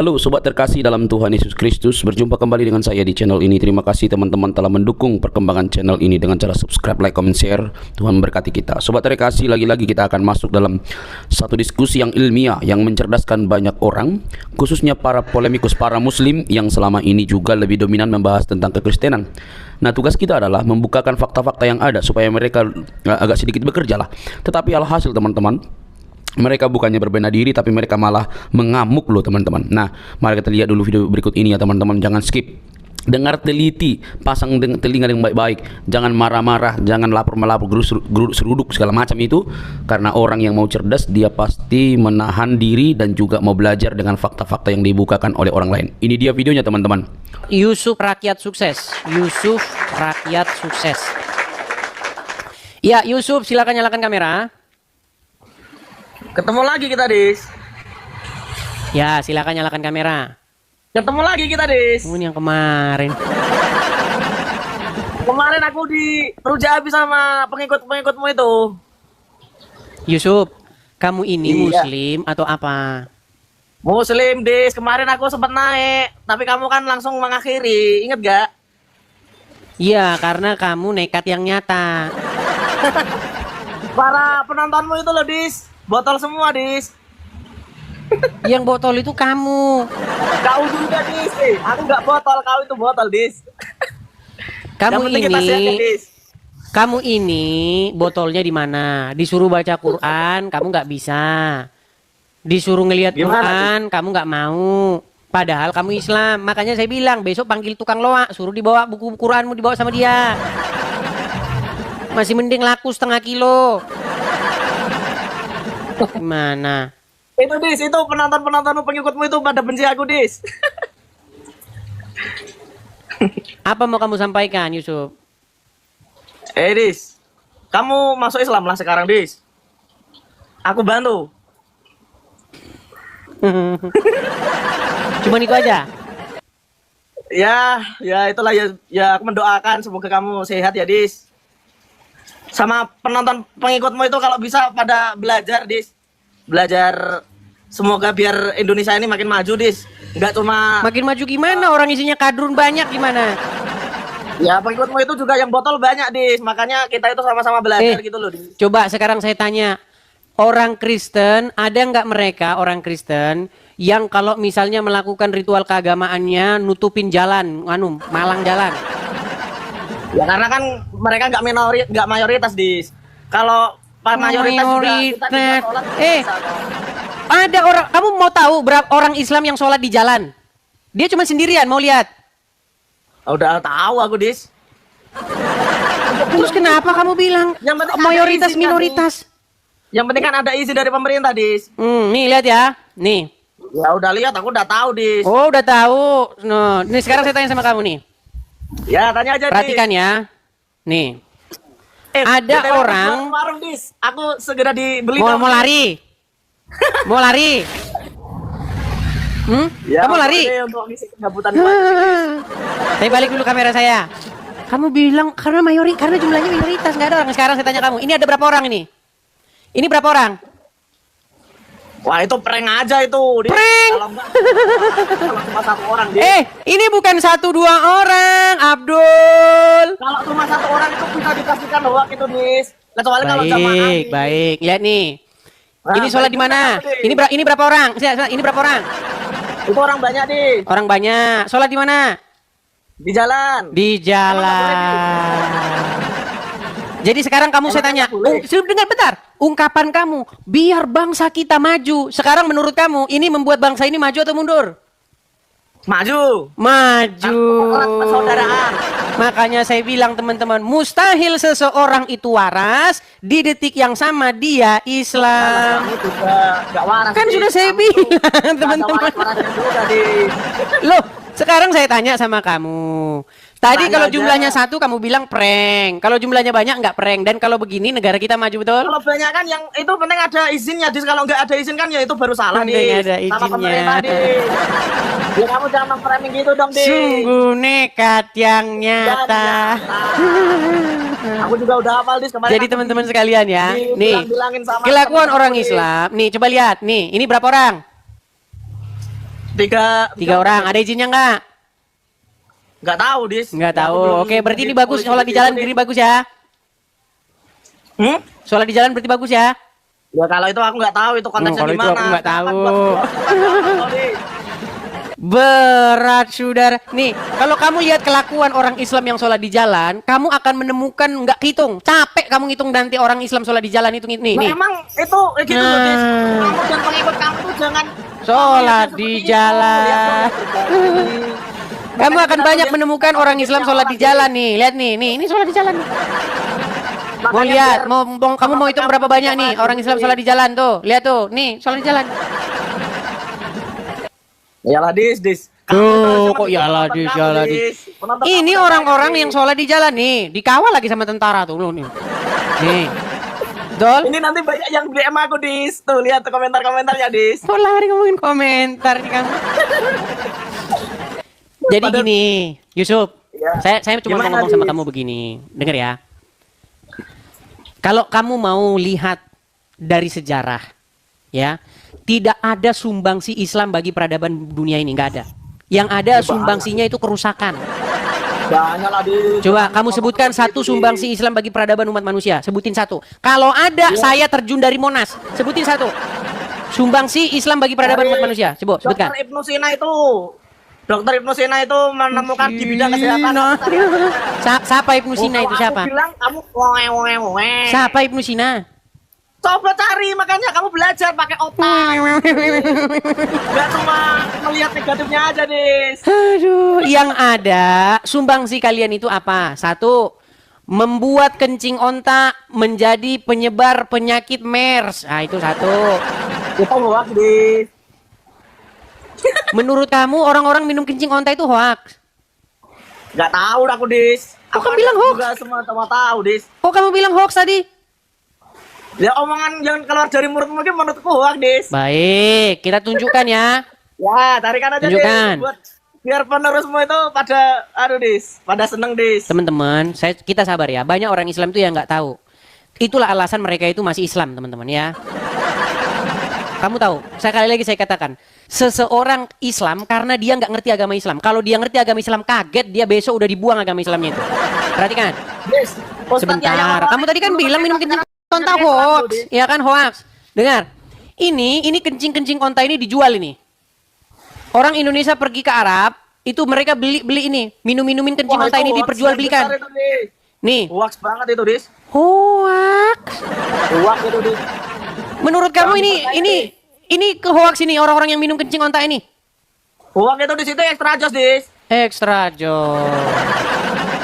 Halo sobat terkasih dalam Tuhan Yesus Kristus, berjumpa kembali dengan saya di channel ini. Terima kasih teman-teman telah mendukung perkembangan channel ini dengan cara subscribe, like, comment, share. Tuhan memberkati kita. Sobat terkasih, lagi-lagi kita akan masuk dalam satu diskusi yang ilmiah yang mencerdaskan banyak orang, khususnya para polemikus, para muslim yang selama ini juga lebih dominan membahas tentang kekristenan. Nah, tugas kita adalah membukakan fakta-fakta yang ada supaya mereka agak sedikit bekerja lah. Tetapi alhasil teman-teman, mereka bukannya berbenah diri, tapi mereka malah mengamuk loh teman-teman. Nah, mari kita lihat dulu video berikut ini ya teman-teman. Jangan skip, dengar teliti, pasang telinga yang baik-baik. Jangan marah-marah, jangan lapor-melapor, geruduk seruduk segala macam itu. Karena orang yang mau cerdas, dia pasti menahan diri dan juga mau belajar dengan fakta-fakta yang dibukakan oleh orang lain. Ini dia videonya teman-teman. Yusuf rakyat sukses. Yusuf rakyat sukses. Ya, Yusuf silakan nyalakan kamera. Ketemu lagi kita, Dis. Ya, silakan nyalakan kamera. Ketemu lagi kita, Dis. Ini yang kemarin. Kemarin aku diruja habis sama pengikut-pengikutmu itu. Yusuf, kamu ini Iya. muslim atau apa? Muslim, Dis. Kemarin aku sempat naik, tapi kamu kan langsung mengakhiri. Ingat gak? Iya, karena kamu nekat yang nyata. Para penontonmu itu loh, Dis. Botol semua, Dis. Yang botol itu kamu. Kau juga, Dis. Aku gak botol, kau itu botol, Dis. Kamu Yang penting kita sehat, ya, ini, Dis. kamu ini botolnya di mana? Disuruh baca Quran, kamu nggak bisa. Disuruh ngelihat Gimana, Quran, kamu nggak mau. Padahal kamu Islam. Makanya saya bilang besok panggil tukang loak, suruh dibawa buku Quranmu dibawa sama dia. Masih mending laku setengah kilo. Gimana? Itu, Dis. Itu penonton-penontonmu, pengikutmu itu pada benci aku, Dis. Apa mau kamu sampaikan, Yusuf? Dis. Kamu masuk Islam lah sekarang, Dis. Aku bantu. Cuman itu aja. Ya itulah ya aku mendoakan semoga kamu sehat ya, Dis. Sama penonton pengikutmu itu kalau bisa pada belajar, Dis. Belajar semoga biar Indonesia ini makin maju, Dis. Enggak cuma Makin maju gimana? Orang isinya kadrun banyak gimana? ya pengikutmu itu juga yang botol banyak, Dis. Makanya kita itu sama-sama belajar gitu loh, Dis. Coba sekarang saya tanya, orang Kristen, ada nggak mereka orang Kristen yang kalau misalnya melakukan ritual keagamaannya nutupin jalan, malang jalan? Ya karena kan mereka nggak mayoritas, Dis. Kalau mayoritas juga kita Mayoritas. sholat bisa, Ada orang, kamu mau tahu berapa orang Islam yang sholat di jalan? Dia cuma sendirian, mau lihat. udah tahu aku, Dis. Terus kenapa kamu bilang Yang penting ada mayoritas izinnya, minoritas? Yang penting kan ada izin dari pemerintah, Dis. Nih lihat ya, nih. Ya udah lihat, aku udah tahu, Dis. Oh udah tahu. No, nih sekarang saya tanya sama kamu nih. Ya tanya aja, Perhatikan Dis. ya. Nih. Ada BTW, orang aku warung, Dis. Aku segera dibeli. mau lari. Mau lari. Ya, Kamu lari. ini untuk ngisi kegabutan. Saya balik dulu kamera saya. Kamu bilang karena jumlahnya mayoritas nggak ada orang. Sekarang saya tanya kamu, ini ada berapa orang ini? Ini berapa orang? Wah, itu prank aja itu, Dis. Prank? Kalau enggak, kalau cuma satu orang, Dis. Ini bukan 1-2 orang, Abdul. Kalau cuma satu orang itu bisa dipastikan hoax itu, Dis. Kecuali kalau jamaah. Baik. Lihat nih. Nah, Ini sholat di mana? Ini berapa orang? Ini berapa orang? Itu orang banyak, Dis. Orang banyak. Sholat di mana? Di jalan. Di jalan. Jadi sekarang kamu saya tanya, dengar bentar. Ungkapan kamu, biar bangsa kita maju. Sekarang menurut kamu, ini membuat bangsa ini maju atau mundur? Maju. Maju. Persaudaraan. Makanya saya bilang teman-teman, mustahil seseorang itu waras di detik yang sama dia Islam. Kamu juga nggak waras. Kan Dis. sudah saya Kamu bilang nggak ada teman-teman. waras-warasnya juga, Dis. Loh, sekarang saya tanya sama kamu. Tadi Tanya kalau aja. jumlahnya 1 kamu bilang prank. Kalau jumlahnya banyak nggak prank. Dan kalau begini negara kita maju betul? Kalau banyak kan yang itu penting ada izinnya, Dis. Kalau nggak ada izin kan ya itu baru salah, Penting Dis. ada Sama izinnya. pemerintah, Dis. Ya kamu jangan meng-framing gitu dong, Dis. Sungguh nekat yang nyata. Aku juga udah hafal, Dis. Kemarin Jadi aku teman-teman sekalian ya, nih dibilang-bilangin sama kelakuan teman-teman orang aku, Dis. Islam. Nih coba lihat, nih ini berapa orang? Tiga orang. Ada izinnya nggak? Nggak tahu, Dis. Nggak Ya, aku tahu. belum Oke, berarti ini di bagus. polisi Sholat di gitu, jalan Dis. berarti bagus ya. Sholat di jalan berarti bagus ya. Ya kalau itu aku nggak tahu itu konteksnya kalau di itu mana. aku nggak tahu. Dis. Berat, saudara. Nih, kalau kamu lihat kelakuan orang Islam yang sholat di jalan, kamu akan menemukan nggak hitung. Capek kamu ngitung nanti orang Islam sholat di jalan itu nih. Nah, Nih. emang itu gitu loh, Dis. Kamu dan pengikut kamu tuh jangan Sholat lihat di seperti itu. jalan. Lihat sholat berbagi. Kamu Makanya akan kita banyak lihat menemukan orang Islam sholat di jalan nih. Lihat nih, ini sholat di jalan nih. Mau Makanya lihat, biar- kamu mau hitung berapa banyak nih orang Islam sholat di jalan tuh. Lihat tuh, nih sholat di jalan. Iyalah, Dis. Tuh, kok iyalah, Dis, iyalah, Dis. Ini orang-orang yang sholat di jalan nih, dikawal lagi sama tentara tuh lu nih. Nih. Dol. Ini nanti banyak yang DM aku, Dis. Tuh, lihat tuh komentar-komentarnya, Dis. Kok lari ngomongin komentar nih kamu. Jadi gini, Yusuf. Ya. Saya cuma mau Gimana, ngomong sama Dis? kamu begini. Dengar ya. Kalau kamu mau lihat dari sejarah, ya, tidak ada sumbangsi Islam bagi peradaban dunia ini, nggak ada. Yang ada sumbangsinya itu kerusakan. Banyak lah, Dis. Coba kamu sebutkan satu sumbangsi Islam bagi peradaban umat manusia. Sebutin satu. Kalau ada, saya terjun dari Monas. Sebutin satu. Sumbangsi Islam bagi peradaban umat manusia. Coba sebutkan. Dokter Ibnu Sina itu menemukan di bidang kesehatan. Siapa Ibnu Sina itu siapa? Aku bilang kamu woe. Siapa Ibnu Sina? Coba cari, makanya kamu belajar pakai otak. Gak cuma melihat negatifnya aja, Dis. Aduh, yang ada sumbangsi kalian itu apa? Satu, membuat kencing onta menjadi penyebar penyakit MERS. Ah, itu satu. Itu hoax, Dis. Menurut kamu orang-orang minum kencing onta itu hoax? Gak tahu aku, Dis. Kok kamu bilang hoax? Juga semua tahu, Dis. Kok kamu bilang hoax tadi? Ya omongan yang keluar dari mulut mungkin menurutku hoax, Dis. Baik, kita tunjukkan ya. Ya, tarikan aja, Tunjukkan. Dis. Buat biar penerusmu itu pada Dis, pada seneng, Dis. Teman-teman, kita sabar ya. Banyak orang Islam itu yang nggak tahu. Itulah alasan mereka itu masih Islam, teman-teman ya. Kamu tahu, sekali lagi saya katakan, seseorang Islam karena dia nggak ngerti agama Islam. Kalau dia ngerti agama Islam kaget, dia besok udah dibuang agama Islamnya itu. Perhatikan. Dis, Ustadz Sebentar, Yahya kamu tadi kan dulu bilang minum ketika kencing onta hoax, ya kan hoax. Dengar, ini kencing onta ini dijual ini. Orang Indonesia pergi ke Arab, itu mereka beli ini, minumin kencing Wah, onta itu ini hoax diperjualbelikan. yang besar itu, Dis. Nih, Hoax banget itu, Dis. hoax. Hoax itu, Dis. Menurut kamu ini ke hoax ini orang-orang yang minum kencing onta ini? Hoax itu di situ ekstra jos, Dis. Ekstra jos.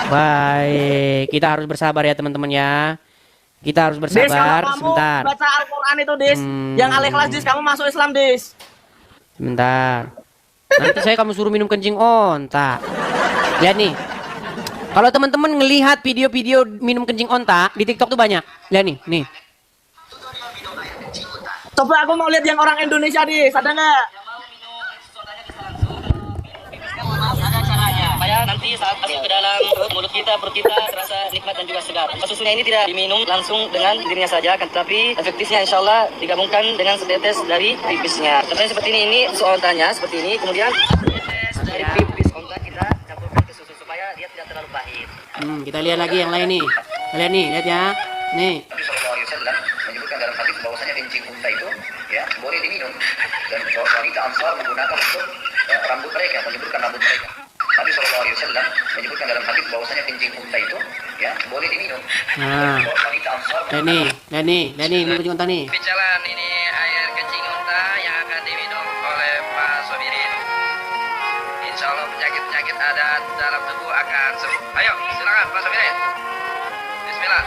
Baik, kita harus bersabar ya teman-teman ya. Kita harus Dis, kalau bersabar. kamu Sebentar. baca Al-Quran itu, Dis. Yang Al-Ikhlas, Dis, kamu masuk Islam, Dis. Sebentar. Nanti saya kamu suruh minum kencing onta. Lihat nih. Kalau teman-teman ngelihat video-video minum kencing onta di TikTok tuh banyak. Lihat nih. Coba aku mau lihat yang orang Indonesia, Dis. Ada nggak? Ada caranya supaya nanti saat masuk ke dalam perut kita terasa nikmat dan juga segar. Susunya ini tidak diminum langsung dengan dirinya saja, tetapi efektifnya insya Allah digabungkan dengan setetes dari pipisnya. Contohnya seperti ini susu ontanya seperti ini, kemudian setetes dari pipis onta kita campurkan ke susu supaya dia tidak terlalu pahit. Kita lihat lagi yang lain nih. Lihat nih, lihat ya. Nih. Nabi SAW menyebutkan dalam hadis bahwasanya kencing unta itu ya boleh diminum dan wanita Ansar menggunakan untuk rambut mereka, menyebutkan rambut mereka. Nabi SAW menyebutkan dalam hadis bahwasanya kencing unta itu ya boleh diminum. Nah, Wanita Ansar lihat nih, minum kencing onta nih. Bicalan ini air kencing unta yang akan diminum oleh Pak Sobirin. Insya Allah penyakit-penyakit adat dalam tubuh akan sembuh. Ayo, silakan Pak Sobirin. Bismillah.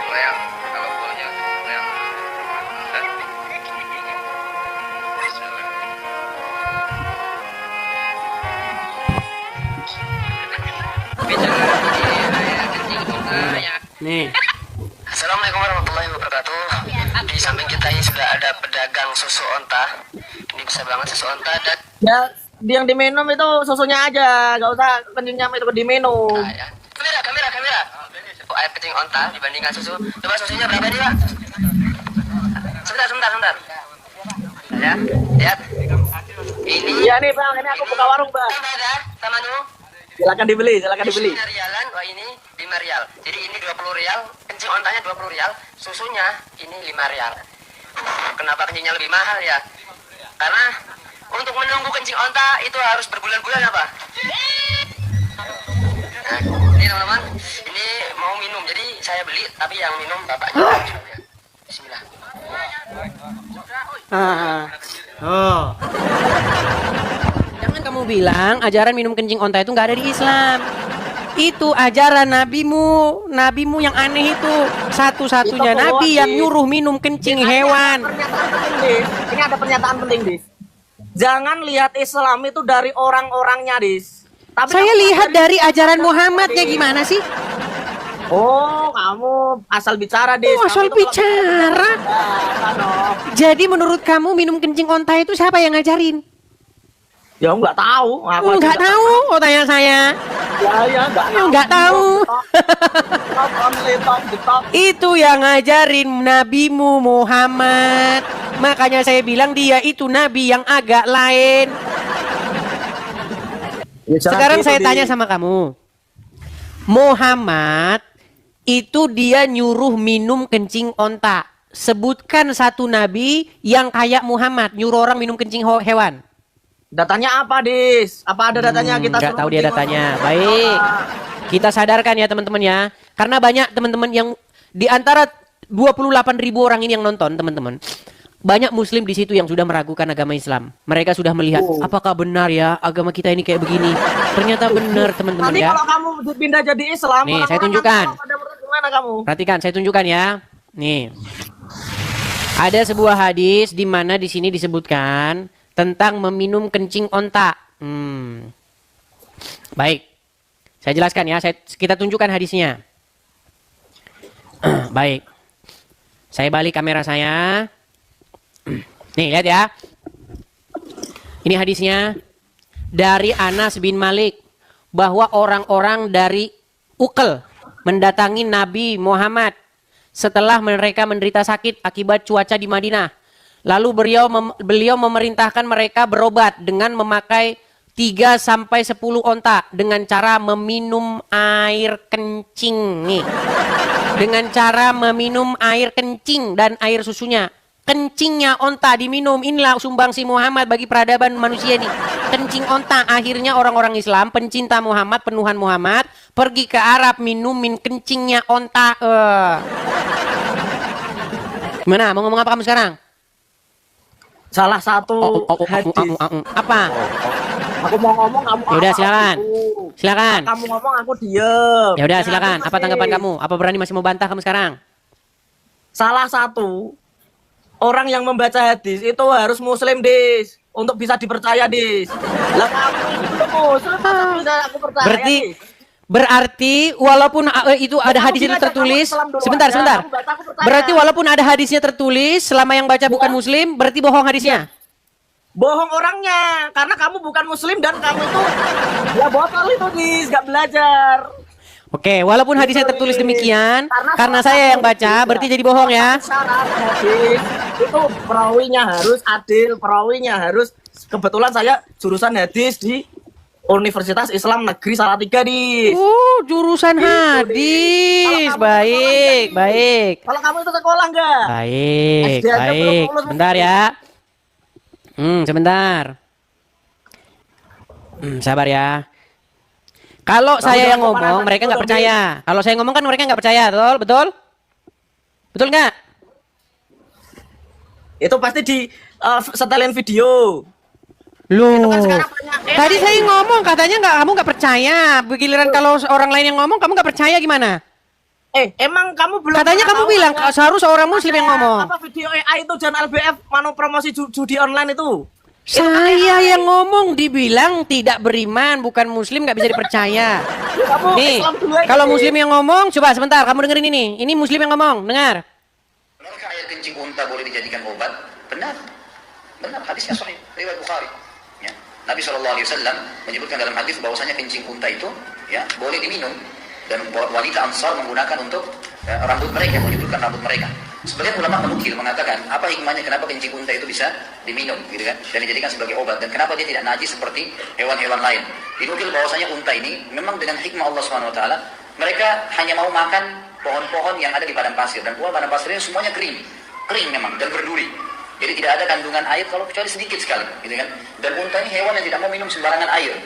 Goyang, kalau bolanya goyang. Bismillah. Bicara ini air kencing unta yang Nih. Assalamualaikum warahmatullahi wabarakatuh. Di samping kita ini sudah ada pedagang susu onta. Ini bisa banget susu onta dan Ya, yang diminum itu susunya aja. Nggak usah kencingnya itu diminum. ya. Kamera. air kencing onta dibandingkan susu. Coba susunya berapa nih, Pak? Sebentar. Ya, lihat. Ini. Iya nih bang, ini aku buka warung bang. Sama nu. Silakan dibeli. Ini rialan, wah ini 5 rial. Jadi ini 20 rial, kencing ontanya 20 rial, susunya ini 5 rial. Kenapa kencingnya lebih mahal ya? Karena untuk menunggu kencing onta itu harus berbulan-bulan apa? Nah, ini teman-teman, ini mau minum, jadi saya beli, tapi yang minum bapaknya. Bismillah. Jangan kamu bilang ajaran minum kencing onta itu nggak ada di Islam. Itu ajaran nabimu yang aneh itu. Satu-satunya Itu nabi Dis. yang nyuruh minum kencing hewan. Ini ada pernyataan penting, Dis. Jangan lihat Islam itu dari orang-orangnya, Dis. Tapi Saya kamu lihat dari ajaran Dis. Muhammadnya gimana sih? Oh, kamu asal bicara, Dis. Oh, Kamu asal itu kalau bicara. Nah, Jadi menurut kamu minum kencing onta itu siapa yang ngajarin? ya nggak tahu. Aku Oh, aja nggak tahu. Oh, tanya saya. Ya, Nggak tahu. Top. Itu yang ngajarin nabimu Muhammad. Makanya saya bilang dia itu nabi yang agak lain. Ya, jangan Sekarang gitu, saya Dis. tanya sama kamu. Muhammad itu dia nyuruh minum kencing onta. Sebutkan satu nabi yang kayak Muhammad nyuruh orang minum kencing hewan. Datanya apa, Dis? Apa ada datanya kita Nggak suruh tahu dia kencing datanya. onta? Baik. Kita sadarkan ya teman-teman ya. Karena banyak teman-teman yang di antara 28.000 orang ini yang nonton teman-teman. Banyak muslim di situ yang sudah meragukan agama Islam. Mereka sudah melihat apakah benar ya agama kita ini kayak begini. Ternyata benar teman-teman Nanti ya. kalau kamu pindah jadi Islam, Nih, orang-orang saya tunjukkan. nanti pada menurut gimana kamu? Perhatikan, saya tunjukkan ya. Nih. Ada sebuah hadis di mana di sini disebutkan tentang meminum kencing onta. Baik. Saya jelaskan ya, kita tunjukkan hadisnya. Baik. Saya balik kamera saya. Nih, lihat ya. Ini hadisnya dari Anas bin Malik bahwa orang-orang dari Uqal mendatangi Nabi Muhammad setelah mereka menderita sakit akibat cuaca di Madinah. Lalu beliau memerintahkan mereka berobat dengan memakai 3 sampai 10 onta dengan cara meminum air kencing nih. Dengan cara meminum air kencing dan air susunya. Kencingnya onta diminum. Inilah sumbangsi Muhammad bagi peradaban manusia nih. Kencing onta. Akhirnya orang-orang Islam pencinta Muhammad, penuhan Muhammad pergi ke Arab minumin kencingnya onta. Gimana? Mau ngomong apa kamu sekarang? Salah satu hadis. Apa? Aku mau ngomong kamu. Ya udah, silakan. Aku. Silakan. Kamu ngomong aku diem. Ya udah, Jangan silakan. aku Apa tanggapan kamu? Apa berani masih mau bantah kamu sekarang? Salah satu orang yang membaca hadis itu harus muslim, Dis, untuk bisa dipercaya, Dis. Lah kamu itu belum muslim, masa bisa aku percaya, Berarti walaupun itu ada hadis itu tertulis. Sebentar. Berarti walaupun ada hadisnya tertulis, selama yang baca bukan muslim, berarti bohong hadisnya. Bohong orangnya, karena kamu bukan muslim dan kamu itu ya botol itu, Dis, gak belajar. Oke, walaupun hadisnya tertulis demikian, karena saya yang baca, berarti jadi bohong ya. Syarat hadis itu perawinya harus adil, perawinya harus, kebetulan saya jurusan hadis di Universitas Islam Negeri Salatiga, Dis. Jurusan hadis. Baik. Kalau kamu itu sekolah enggak? Baik. SD aja belum lulus. Sebentar ya. Sebentar. Sabar ya. Kalau saya yang ngomong, mereka nggak percaya. Kalau saya ngomong kan mereka nggak percaya, betul? Betul nggak? Itu pasti di setelin video. Loh, Itu kan sekarang banyak AI. tadi saya ngomong katanya kamu nggak percaya. Giliran kalau orang lain yang ngomong kamu nggak percaya gimana? Emang kamu belum Katanya pernah kamu tahu bilang ada- seharusnya orang muslim yang ngomong. Apa video AI itu dan LBF mano promosi judi online itu? Saya yang ngomong dibilang tidak beriman, bukan muslim, nggak bisa dipercaya. Kamu Nih, Islam dulu aja, kalau Dis. muslim yang ngomong, coba sebentar, kamu dengerin ini. Ini muslim yang ngomong, dengar. Benarkah air kencing unta boleh dijadikan obat? Benar. Benar, hadisnya sahih, riwayat Bukhari. Ya. Nabi SAW menyebutkan dalam hadis bahwasanya kencing unta itu ya boleh diminum dan wanita Ansar menggunakan untuk rambut mereka, menyuburkan rambut mereka. Sebagian ulama menukil mengatakan apa hikmahnya kenapa kencing unta itu bisa diminum, gitu kan, dan dijadikan sebagai obat, dan kenapa dia tidak najis seperti hewan-hewan lain. Dinukil bahwasanya unta ini memang dengan hikmah Allah SWT, mereka hanya mau makan pohon-pohon yang ada di padang pasir, dan pohon padang pasir ini semuanya kering memang dan berduri. Jadi tidak ada kandungan air kalau kecuali sedikit sekali, gitu kan. Dan unta ini hewan yang tidak mau minum sembarangan air.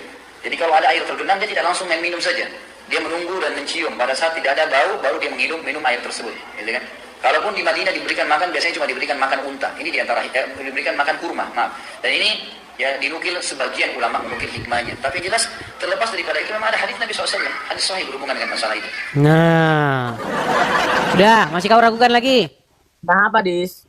Jadi kalau ada air tergenang dia tidak langsung main minum saja. Dia menunggu dan mencium. Pada saat tidak ada bau, baru dia minum air tersebut, gitu kan. Kalaupun di Madinah diberikan makan, biasanya cuma diberikan makan unta. Ini diantara diberikan makan kurma, maaf. Dan ini ya dinukil sebagian ulama menukil hikmahnya. Tapi jelas terlepas daripada itu memang ada hadis Nabi SAW, hadis sahih berhubungan dengan masalah itu. Nah, udah, masih kau ragukan lagi? Nah apa Dis?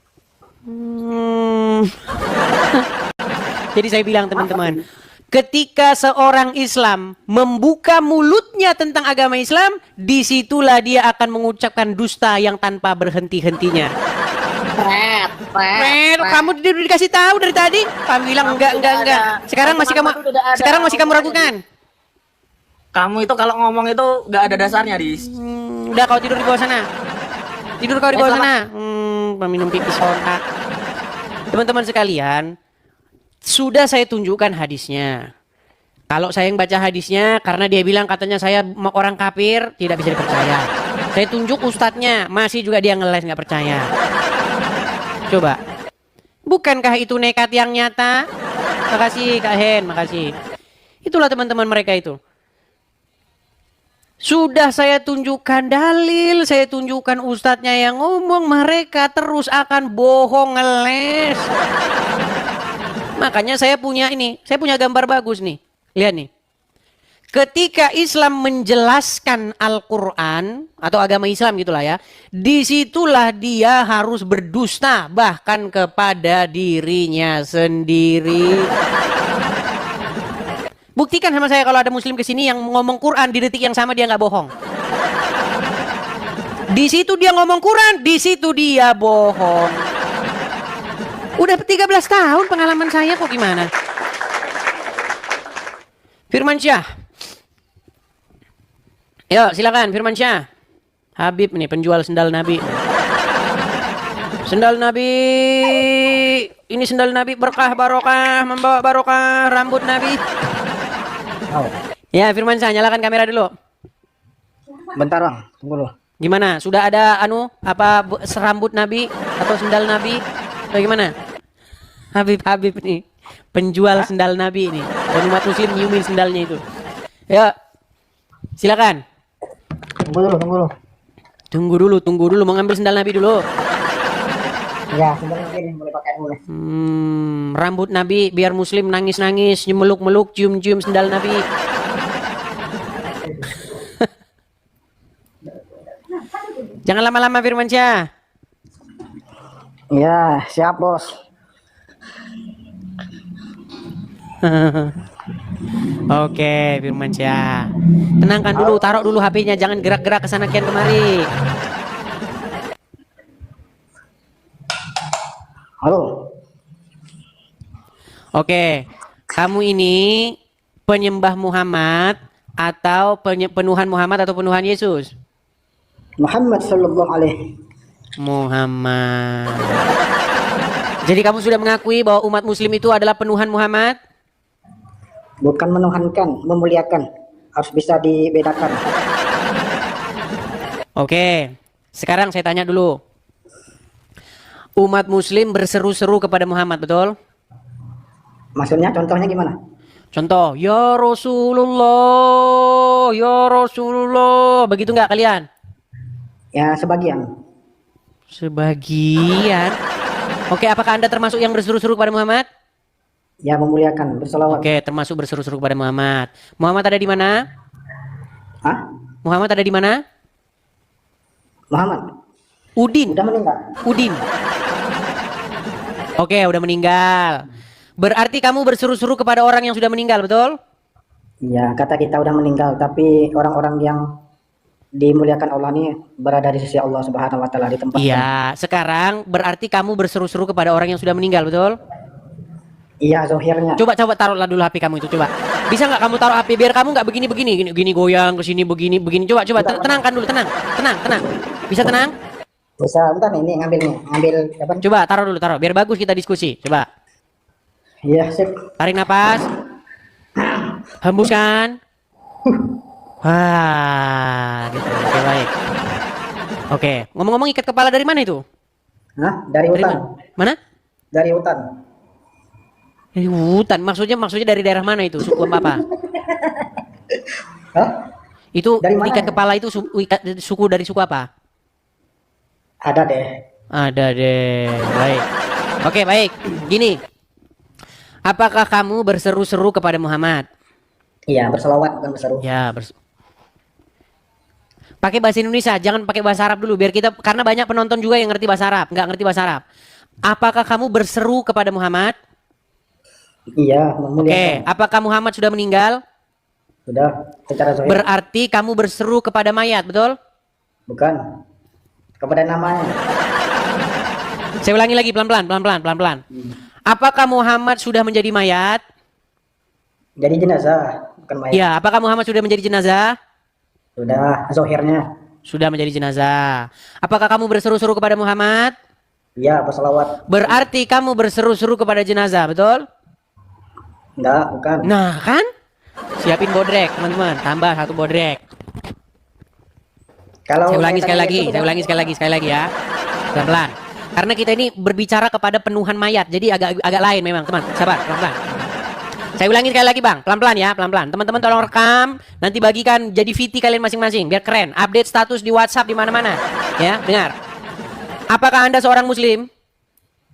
Jadi saya bilang teman-teman, ketika seorang Islam membuka mulutnya tentang agama Islam, disitulah dia akan mengucapkan dusta yang tanpa berhenti-hentinya. Kamu dikasih tahu dari tadi, kamu bilang enggak. Sekarang masih kamu ragukan. Kamu itu kalau ngomong itu nggak ada dasarnya, Dis. Udah kau tidur di bawah sana. Tidur kau di bawah sana. Minum pipis otak. Teman-teman sekalian, sudah saya tunjukkan hadisnya. Kalau saya yang baca hadisnya, karena dia bilang katanya saya orang kafir, tidak bisa dipercaya. Saya tunjuk ustadznya, masih juga dia ngeles nggak percaya. Coba, bukankah itu nekat yang nyata? Makasih Kak Hen, makasih. Itulah teman-teman mereka itu. Sudah saya tunjukkan dalil, saya tunjukkan ustadznya yang ngomong, mereka terus akan bohong ngeles. Makanya saya punya gambar bagus nih. Lihat nih. Ketika Islam menjelaskan Al-Quran atau agama Islam gitulah ya, disitulah dia harus berdusta bahkan kepada dirinya sendiri. Buktikan sama saya kalau ada muslim kesini yang ngomong Quran di detik yang sama dia nggak bohong. Di situ dia ngomong Quran, di situ dia bohong. Udah 13 tahun pengalaman saya kok gimana? Firmansyah. Yo silakan Firmansyah. Habib nih penjual sendal Nabi. Sendal Nabi. Ini sendal Nabi berkah barokah, membawa barokah rambut Nabi. Oh. Ya Firmansyah, nyalakan kamera dulu. Bentar bang, tunggu dulu. Gimana? Sudah ada serambut Nabi atau sendal Nabi? Bagaimana? Habib nih, penjual sendal Nabi ini. Dan umat muslim nyiumin sendalnya itu. Ya, silakan. Tunggu dulu. Mau ngambil sendal Nabi dulu. Ya, sendal Nabi nih, boleh pakai dulu. Rambut Nabi biar muslim nangis-nangis, meluk-meluk, cium-cium sendal Nabi. Jangan lama-lama Firmansyah. Ya, siap bos. Oke, Firmansyah. Tenangkan dulu, taruh dulu HP-nya, jangan gerak-gerak ke sana kian kemari. Halo. Oke, kamu ini penyembah Muhammad atau penuhan Muhammad atau penuhan Yesus? Muhammad sallallahu alaihi. Muhammad. Jadi kamu sudah mengakui bahwa umat muslim itu adalah penuhan Muhammad? Bukan menuhankan, memuliakan. Harus bisa dibedakan. Oke, sekarang saya tanya dulu. Umat muslim berseru-seru kepada Muhammad, betul? Maksudnya contohnya gimana? Contoh, ya Rasulullah, ya Rasulullah. Begitu nggak kalian? Ya sebagian. Sebagian. Oke, apakah Anda termasuk yang berseru-seru kepada Muhammad? Ya memuliakan, bersolawat. Oke, termasuk berseru-seru kepada Muhammad. Muhammad ada di mana? Hah? Muhammad ada di mana? Muhammad Udin. udah meninggal. Udin. Oke, udah meninggal. Berarti kamu berseru-seru kepada orang yang sudah meninggal, betul? Iya, kata kita udah meninggal, tapi orang-orang yang dimuliakan Allah ini berada di sisi Allah Subhanahu wa taala di tempat. Iya, sekarang berarti kamu berseru-seru kepada orang yang sudah meninggal, betul? Iya, zahirnya. Coba taruhlah dulu HP kamu itu, coba. Bisa nggak kamu taruh HP biar kamu nggak begini-begini, gini goyang ke sini begini. Coba tenangkan dulu, tenang. Bisa tenang? Bisa, bentar nih, ini ngambil apa? Coba taruh dulu, biar bagus kita diskusi. Coba Iya, sip. tarik napas, hembuskan. Wah, gitu. Oke, baik. Oke, ngomong-ngomong ikat kepala dari mana itu? Hah? Dari Dari hutan. mana? Dari hutan. Dari hutan. Maksudnya dari daerah mana itu? Suku apa? Hah? Itu Dari mana? ikat kepala itu suku dari suku apa? Ada deh. Ada deh. Baik. Oke, baik. Gini. Apakah kamu berseru-seru kepada Muhammad? Iya, berselawat bukan berseru. Ya, pakai bahasa Indonesia, jangan pakai bahasa Arab dulu biar kita, karena banyak penonton juga yang ngerti bahasa Arab, nggak ngerti bahasa Arab. Apakah kamu berseru kepada Muhammad? Iya, Oke, memuliakan. apakah Muhammad sudah meninggal? Sudah, secara zahir. Berarti kamu berseru kepada mayat, betul? Bukan. Kepada namanya. Saya ulangi lagi pelan-pelan. Apakah Muhammad sudah menjadi mayat? Jadi jenazah, bukan mayat. Ya, apakah Muhammad sudah menjadi jenazah? Sudah, zahirnya. Sudah menjadi jenazah. Apakah kamu berseru-seru kepada Muhammad? Iya, berselawat. Berarti kamu berseru-seru kepada jenazah, betul? Enggak, bukan. Nah, kan? Siapin bodrek, teman-teman. Tambah 1 bodrek. Kalau Saya ulangi sekali tanya lagi, itu sekali lagi ya. Pelan-pelan. Karena kita ini berbicara kepada penuhan mayat, jadi agak lain memang, teman. Sabar, pelan-pelan. Saya ulangi sekali lagi, Bang. Pelan-pelan ya, pelan-pelan. Teman-teman tolong rekam, nanti bagikan jadi VT kalian masing-masing biar keren. Update status di WhatsApp di mana-mana. Ya, dengar. Apakah Anda seorang muslim?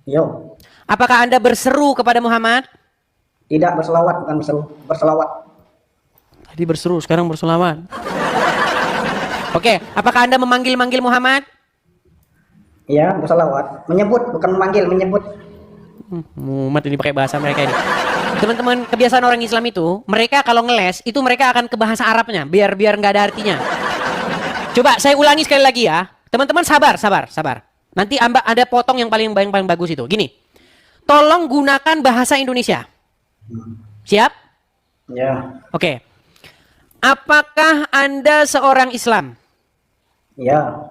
Yo, Apakah Anda berseru kepada Muhammad? tidak berselawat, bukan berseru, berselawat. Tadi berseru, sekarang berselawat. Oke, apakah Anda memanggil-manggil Muhammad? Iya, berselawat. Menyebut, bukan memanggil, menyebut. Muhammad ini pakai bahasa mereka ini. Teman-teman, kebiasaan orang Islam itu, mereka kalau ngeles, itu mereka akan ke bahasa Arabnya, biar nggak ada artinya. Coba saya ulangi sekali lagi ya. Teman-teman sabar. Nanti ada potong yang paling bagus itu. Gini, tolong gunakan bahasa Indonesia. Siap? Ya, Oke. Apakah Anda seorang Islam? ya,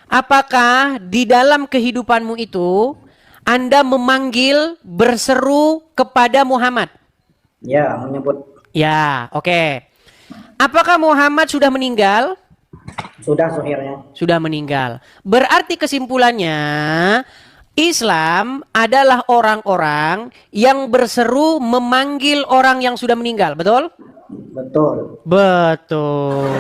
Apakah di dalam kehidupanmu itu Anda memanggil, berseru kepada Muhammad? ya, menyebut. Ya, oke. Apakah Muhammad sudah meninggal? Sudah zahirnya. Sudah meninggal. Berarti kesimpulannya, Islam adalah orang-orang yang berseru memanggil orang yang sudah meninggal, betul? Betul. Betul.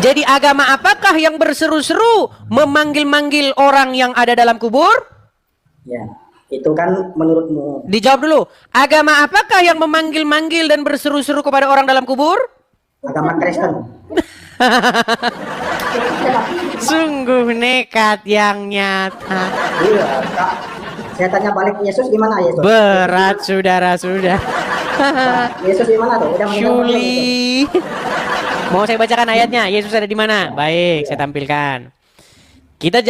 Jadi agama apakah yang berseru-seru memanggil-manggil orang yang ada dalam kubur? Ya, itu kan menurutmu. Dijawab dulu. Agama apakah yang memanggil-manggil dan berseru-seru kepada orang dalam kubur? Agama Kristen. Sungguh nekat yang nyata. Iya, Kak. Saya tanya balik, Yesus di mana Yesus? Berat saudara-saudara. Yesus di mana tuh? Udah meninggal belum, Yesus? Juli. Mau saya bacakan ayatnya? Yesus ada di mana? Baik, saya tampilkan. Kita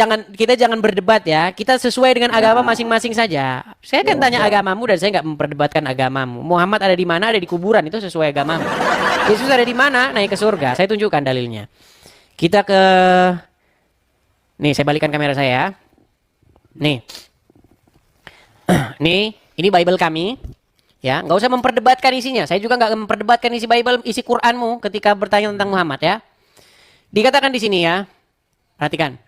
jangan berdebat ya. Kita sesuai dengan agama masing-masing saja. Saya akan tanya agamamu dan saya nggak memperdebatkan agamamu. Muhammad ada di mana? Ada di kuburan, itu sesuai agamamu. Yesus ada di mana? Naik ke surga. Saya tunjukkan dalilnya. Kita ke nih, saya balikan kamera saya. Nih. Nih, ini Bible kami. Ya, nggak usah memperdebatkan isinya. Saya juga nggak memperdebatkan isi Bible, isi Quranmu ketika bertanya tentang Muhammad ya. Dikatakan di sini ya. Perhatikan.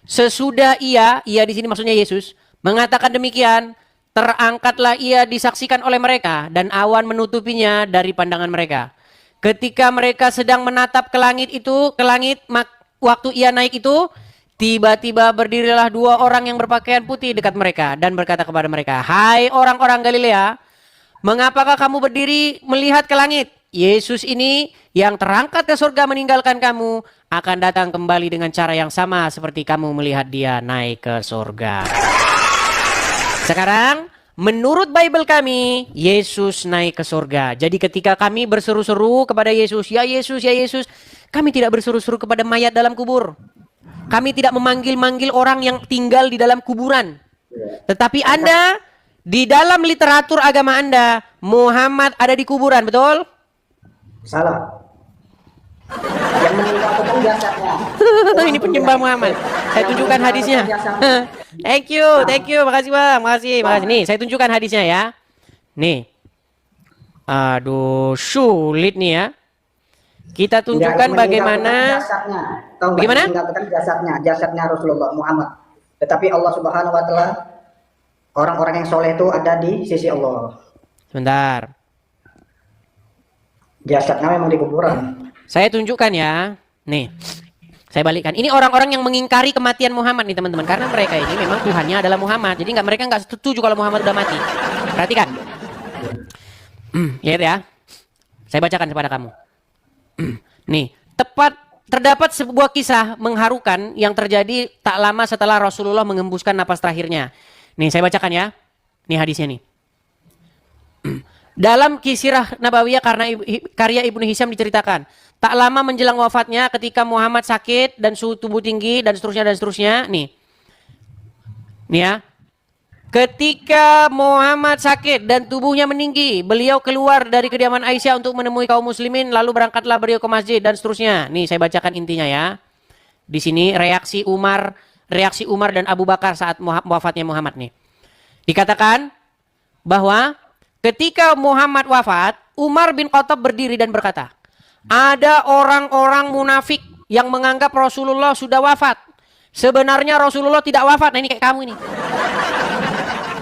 Sesudah ia di sini maksudnya Yesus, mengatakan demikian, terangkatlah ia disaksikan oleh mereka dan awan menutupinya dari pandangan mereka. Ketika mereka sedang menatap ke langit, waktu ia naik itu, tiba-tiba berdirilah 2 orang yang berpakaian putih dekat mereka dan berkata kepada mereka, "Hai orang-orang Galilea, mengapakah kamu berdiri melihat ke langit? Yesus ini yang terangkat ke surga meninggalkan kamu akan datang kembali dengan cara yang sama seperti kamu melihat dia naik ke surga." Sekarang, menurut Bible kami, Yesus naik ke surga. Jadi ketika kami berseru-seru kepada Yesus, ya Yesus, ya Yesus, kami tidak berseru-seru kepada mayat dalam kubur. Kami tidak memanggil-manggil orang yang tinggal di dalam kuburan. Tetapi Anda, di dalam literatur agama Anda, Muhammad ada di kuburan, betul? Salah. Yang meninggal itu kan jasadnya. Ini penyembah Muhammad. Saya tunjukkan hadisnya. Thank you, makasih bang, makasih. Nih, saya tunjukkan hadisnya ya. Nih, aduh, sulit nih ya. Kita tunjukkan bagaimana. Jasadnya. Tahu nggak? Bagaimana? Meninggal itu kan jasadnya Rasulullah Muhammad. Tetapi Allah Subhanahu Wa Taala, orang-orang yang soleh itu ada di sisi Allah. Sebentar. Jasadnya memang di kuburan. Saya tunjukkan ya. Nih, saya balikkan. Ini orang-orang yang mengingkari kematian Muhammad nih teman-teman. Karena mereka ini memang Tuhannya adalah Muhammad. Jadi mereka nggak setuju kalau Muhammad udah mati. Perhatikan. Ya. Saya bacakan kepada kamu. Nih, terdapat sebuah kisah mengharukan yang terjadi tak lama setelah Rasulullah mengembuskan napas terakhirnya. Nih, saya bacakan ya. Nih hadisnya nih. Dalam Kisirah Nabawiyah karya Ibnu Hisham diceritakan, tak lama menjelang wafatnya ketika Muhammad sakit dan suhu tubuh tinggi dan seterusnya. Nih ya. Ketika Muhammad sakit dan tubuhnya meninggi, beliau keluar dari kediaman Aisyah untuk menemui kaum muslimin, lalu berangkatlah beliau ke masjid dan seterusnya. Nih saya bacakan intinya ya. Di sini reaksi Umar dan Abu Bakar saat wafatnya Muhammad nih. Dikatakan bahwa ketika Muhammad wafat, Umar bin Khattab berdiri dan berkata, ada orang-orang munafik yang menganggap Rasulullah sudah wafat. Sebenarnya Rasulullah tidak wafat. Nah ini kayak kamu ini.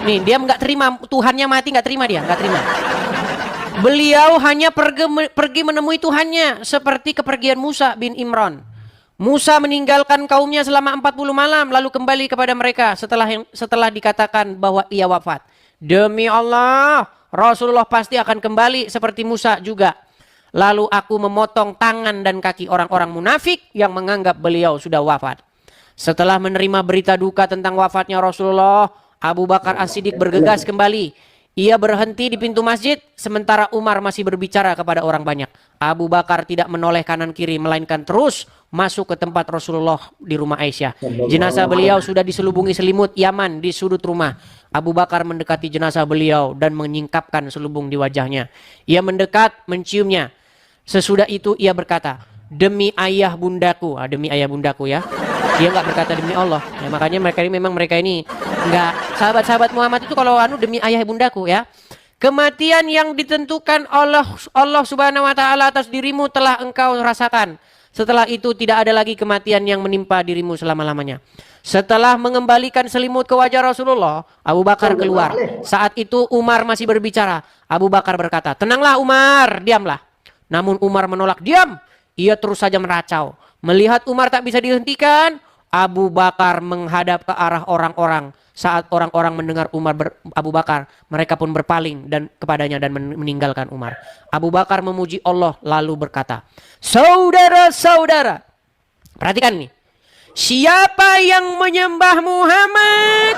Nih dia nggak terima, Tuhannya mati, nggak terima dia, nggak terima. Beliau hanya pergi menemui Tuhannya seperti kepergian Musa bin Imran. Musa meninggalkan kaumnya selama 40 malam lalu kembali kepada mereka setelah dikatakan bahwa ia wafat. Demi Allah, Rasulullah pasti akan kembali seperti Musa juga. Lalu aku memotong tangan dan kaki orang-orang munafik yang menganggap beliau sudah wafat. Setelah menerima berita duka tentang wafatnya Rasulullah, Abu Bakar As-Siddiq bergegas kembali. Ia berhenti di pintu masjid sementara Umar masih berbicara kepada orang banyak. Abu Bakar tidak menoleh kanan kiri melainkan terus masuk ke tempat Rasulullah di rumah Aisyah. Jenazah beliau sudah diselubungi selimut Yaman di sudut rumah. Abu Bakar mendekati jenazah beliau dan menyingkapkan selubung di wajahnya. Ia mendekat, menciumnya. Sesudah itu ia berkata, demi ayah bundaku. Demi ayah bundaku ya. Dia nggak berkata demi Allah. Ya, makanya mereka ini nggak, sahabat-sahabat Muhammad itu kalau demi ayah bundaku ya. Kematian yang ditentukan Allah Subhanahu wa taala atas dirimu telah engkau rasakan. Setelah itu tidak ada lagi kematian yang menimpa dirimu selama-lamanya. Setelah mengembalikan selimut ke wajah Rasulullah, Abu Bakar keluar. Saat itu Umar masih berbicara. Abu Bakar berkata, tenanglah Umar, diamlah. Namun Umar menolak, diam. Ia terus saja meracau. Melihat Umar tak bisa dihentikan, Abu Bakar menghadap ke arah orang-orang. Saat orang-orang mendengar Abu Bakar, mereka pun berpaling kepadanya dan meninggalkan Umar. Abu Bakar memuji Allah lalu berkata, saudara-saudara, perhatikan nih. Siapa yang menyembah Muhammad?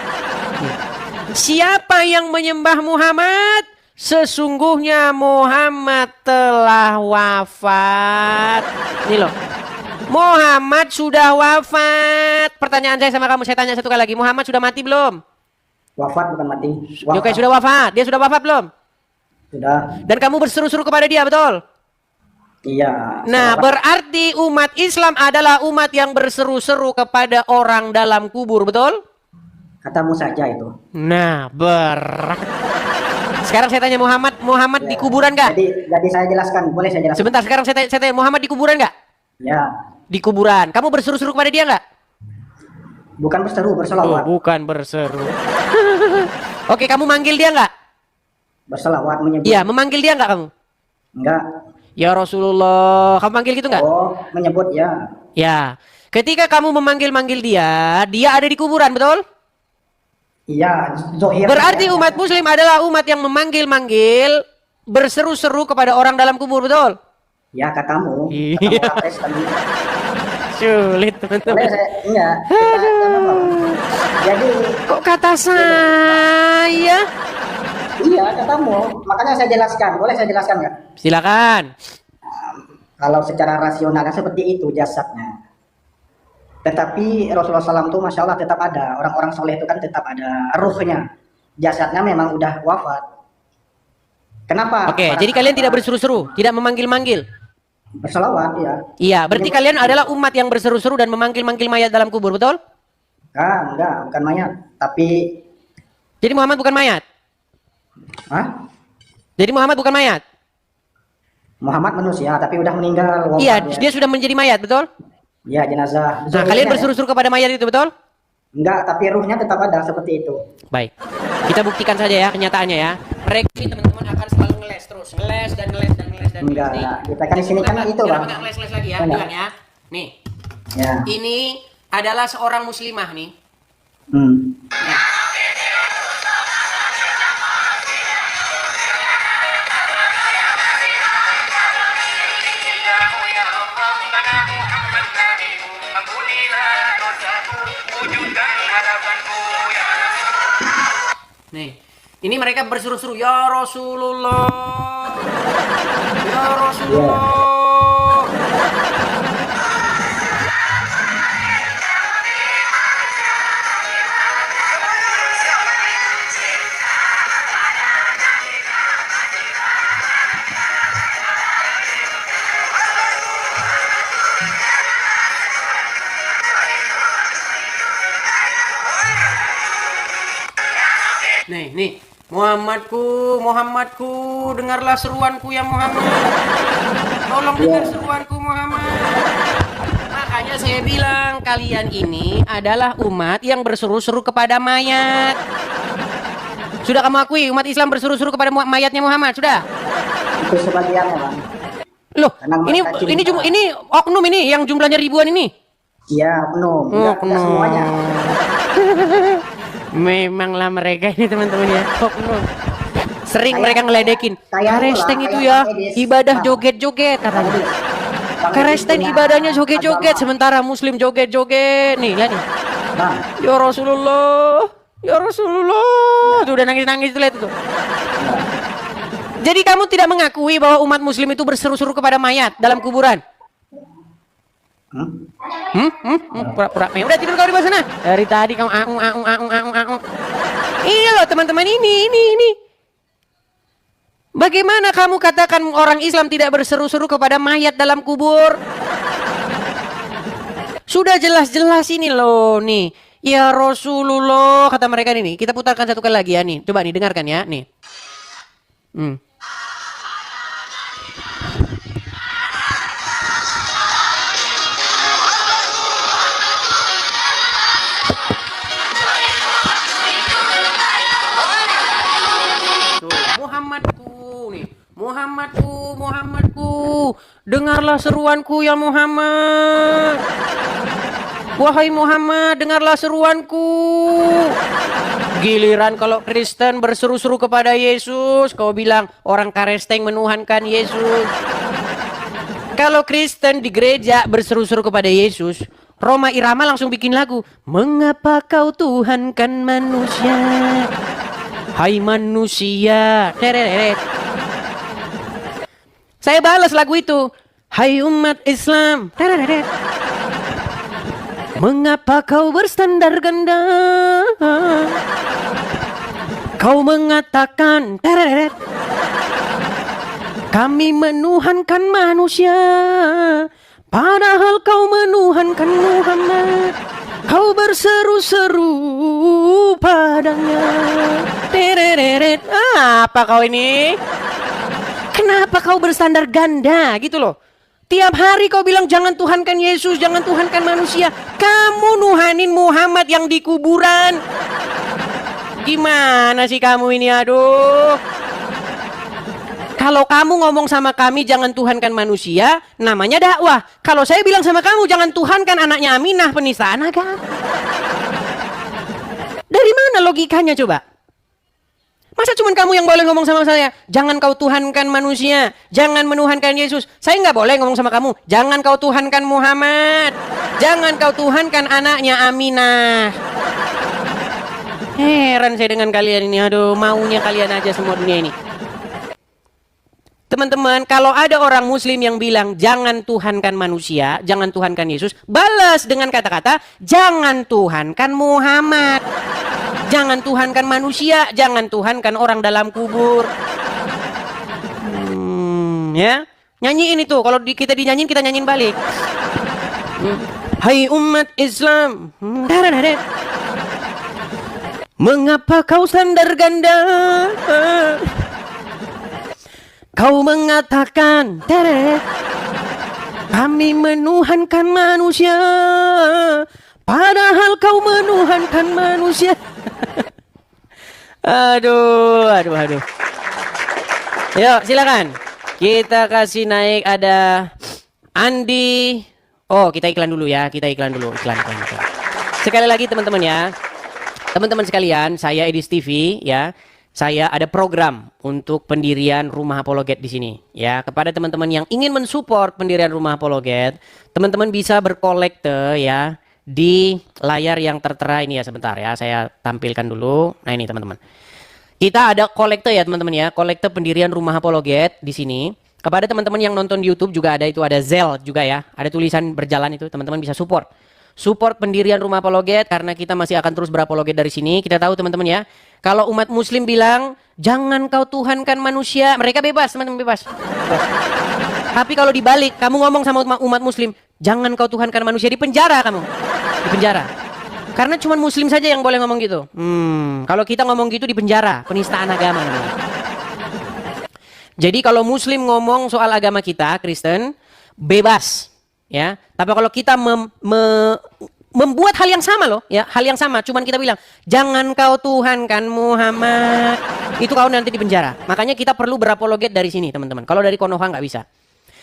Siapa yang menyembah Muhammad? Sesungguhnya Muhammad telah wafat. Ini loh. Muhammad sudah wafat. Pertanyaan saya sama kamu, saya tanya satu kali lagi. Muhammad sudah mati belum? Wafat bukan mati. Oke, sudah wafat. Dia sudah wafat belum? Sudah. Dan kamu berseru-seru kepada dia, betul? Iya. Nah, berarti umat Islam adalah umat yang berseru-seru kepada orang dalam kubur, betul? Katamu saja itu. Nah, sekarang saya tanya Muhammad Ya. di kuburan nggak? Jadi saya jelaskan, boleh saya jelaskan? Sebentar, sekarang saya tanya Muhammad di kuburan nggak? Ya. Di kuburan. Kamu berseru-seru kepada dia nggak? Bukan berseru, berselawat. Bukan berseru. Oke, kamu manggil dia nggak? Berselawat menyebut. Iya, memanggil dia nggak kamu? Enggak. Ya Rasulullah, kamu manggil gitu nggak? Oh, menyebut ya. Ya. Ketika kamu memanggil-manggil dia ada di kuburan, betul? Iya, zohir. Berarti umat muslim adalah umat yang memanggil-manggil, berseru-seru kepada orang dalam kubur, betul? Ya, katamu. Iya. Katamu Kristen. Sulit, teman-teman. Boleh saya? Enggak. Jadi, Kok kata saya? iya, katamu. Makanya saya jelaskan. Boleh saya jelaskan nggak? Silakan. Kalau secara rasionalnya seperti itu jasadnya. Tetapi Rasulullah SAW itu Masya Allah tetap ada. Orang-orang soleh itu kan tetap ada ruhnya. Jasadnya memang udah wafat. Kenapa? Oke, jadi kalian tidak berseru-seru, tidak memanggil-manggil. Berselawat ya. Iya, berarti kalian adalah umat yang berseru-seru dan memanggil-manggil mayat dalam kubur, betul? Enggak, bukan mayat. Tapi, Jadi Muhammad bukan mayat. hah? Jadi Muhammad bukan mayat. Muhammad manusia, tapi udah meninggal. Wafat Iya, ya. dia sudah menjadi mayat, betul? Ya, jenazah. Nah, kalian berseru-seru kepada mayat itu, betul? Enggak, tapi ruhnya tetap ada seperti itu. Baik, kita buktikan saja ya kenyataannya ya. Mereka ini teman-teman akan selalu ngeles terus, ngeles dan ngeles dan ngeles dan Enggak, ngeles. enggak. Kita kan di sini kan itu, Bang. Kenapa nggak ngeles-ngeles lagi ya? Enggak. Bilang ya. Nih, Ya. ini adalah seorang muslimah nih. Hmm. Nih, ini mereka berseru-seru ya Rasulullah, ya Rasulullah. Nih, Muhammadku, Muhammadku, dengarlah seruanku ya Muhammad. Tolong dengar seruanku Muhammad. Makanya saya bilang kalian ini adalah umat yang berseru-seru kepada mayat. Sudah kamu akui umat Islam berseru-seru kepada mayatnya Muhammad? Sudah? Itu sebagiannya, Bang. Loh, Karena mereka ini oknum ini yang jumlahnya ribuan ini. Iya, oknum. Enggak semuanya. Memanglah mereka ini teman-teman ya. Oknum. Sering mereka ngeledekin. kayak Karesteng itulah, itu kayak ya Bang Edis. ibadah Bang. joget-joget katanya. Bang Edis Karesteng punya ibadahnya joget-joget agama. sementara muslim joget-joget. Nih, lihat nih. Bang, Ya Rasulullah. Ya Rasulullah. Tuh udah nangis-nangis tuh lihat tuh. Jadi kamu tidak mengakui bahwa umat muslim itu berseru-seru kepada mayat dalam kuburan? Pura-pura. Udah tidur kau di bawah sana. Dari tadi kamu aung. Iya loh teman-teman ini. Bagaimana kamu katakan orang Islam tidak berseru-seru kepada mayat dalam kubur? Sudah jelas-jelas ini loh nih. Ya Rasulullah kata mereka ini. Kita putarkan satu kali lagi ya nih. Coba nih dengarkan ya nih. Muhammadku nih, Muhammadku, dengarlah seruanku ya Muhammad. Wahai Muhammad, dengarlah seruanku. Giliran kalau Kristen berseru-seru kepada Yesus, kau bilang orang Karesteng menuhankan Yesus. Kalau Kristen di gereja berseru-seru kepada Yesus, Roma Irama langsung bikin lagu. Mengapa kau tuhankan manusia? Hai manusia. Tereret. Saya balas lagu itu. Hai umat Islam. Tereret. Mengapa kau berstandar ganda? Kau mengatakan tereret. Kami menuhankan manusia, padahal kau menuhankan Muhammad. Kau berseru-seru padanya. Tereret. Apa kau ini? Kenapa kau berstandar ganda gitu loh? Tiap hari kau bilang jangan tuhankan Yesus, jangan tuhankan manusia. Kamu nuhanin Muhammad yang di kuburan. Gimana sih kamu ini, aduh. Kalau kamu ngomong sama kami jangan tuhankan manusia, namanya dakwah. Kalau saya bilang sama kamu jangan tuhankan anaknya Aminah, penistaan agama. Dari mana logikanya coba? Masa cuma kamu yang boleh ngomong sama saya, jangan kau tuhankan manusia, jangan menuhankan Yesus. Saya nggak boleh ngomong sama kamu, jangan kau tuhankan Muhammad, jangan kau tuhankan anaknya Aminah. Heran saya dengan kalian ini, aduh maunya kalian aja semua dunia ini. Teman-teman, kalau ada orang muslim yang bilang jangan tuhankan manusia, jangan tuhankan Yesus, balas dengan kata-kata jangan tuhankan Muhammad. Jangan tuhankan manusia, jangan tuhankan orang dalam kubur. Ya, nyanyiin itu. Kalau kita dinyanyiin, kita nyanyiin balik. Hai umat Islam. Mengapa kau sandar ganda? Kau mengatakan kami menuhankan manusia, padahal kau menuhankan manusia. Aduh. Yuk, silakan. Kita kasih naik, ada Andi. Oh, kita iklan dulu ya. Iklan. Sekali lagi teman-teman ya. Teman-teman sekalian, saya Edis TV ya. Saya ada program untuk pendirian Rumah Apologet di sini ya. Kepada teman-teman yang ingin mensupport pendirian Rumah Apologet, teman-teman bisa berkolekte ya di layar yang tertera ini ya. Sebentar ya, saya tampilkan dulu. Nah, ini teman-teman. Kita ada kolekte ya teman-teman ya, kolekte pendirian Rumah Apologet di sini. Kepada teman-teman yang nonton di YouTube juga ada itu, ada Zelle juga ya. Ada tulisan berjalan itu, teman-teman bisa support. Support pendirian Rumah Apologet karena kita masih akan terus berapologet dari sini. Kita tahu teman-teman ya, kalau umat muslim bilang jangan kau tuhankan manusia, mereka bebas, teman-teman bebas. Tapi kalau dibalik kamu ngomong sama umat muslim, jangan kau tuhankan manusia, di penjara kamu. Di penjara. Karena cuma muslim saja yang boleh ngomong gitu. Kalau kita ngomong gitu di penjara, penistaan agama namanya. Jadi kalau muslim ngomong soal agama kita, Kristen, bebas. Ya, tapi kalau kita membuat hal yang sama loh, ya, hal yang sama, cuman kita bilang jangan kau tuhankan Muhammad, itu kau nanti di penjara. Makanya kita perlu berapologet dari sini, teman-teman. Kalau dari Konoha nggak bisa.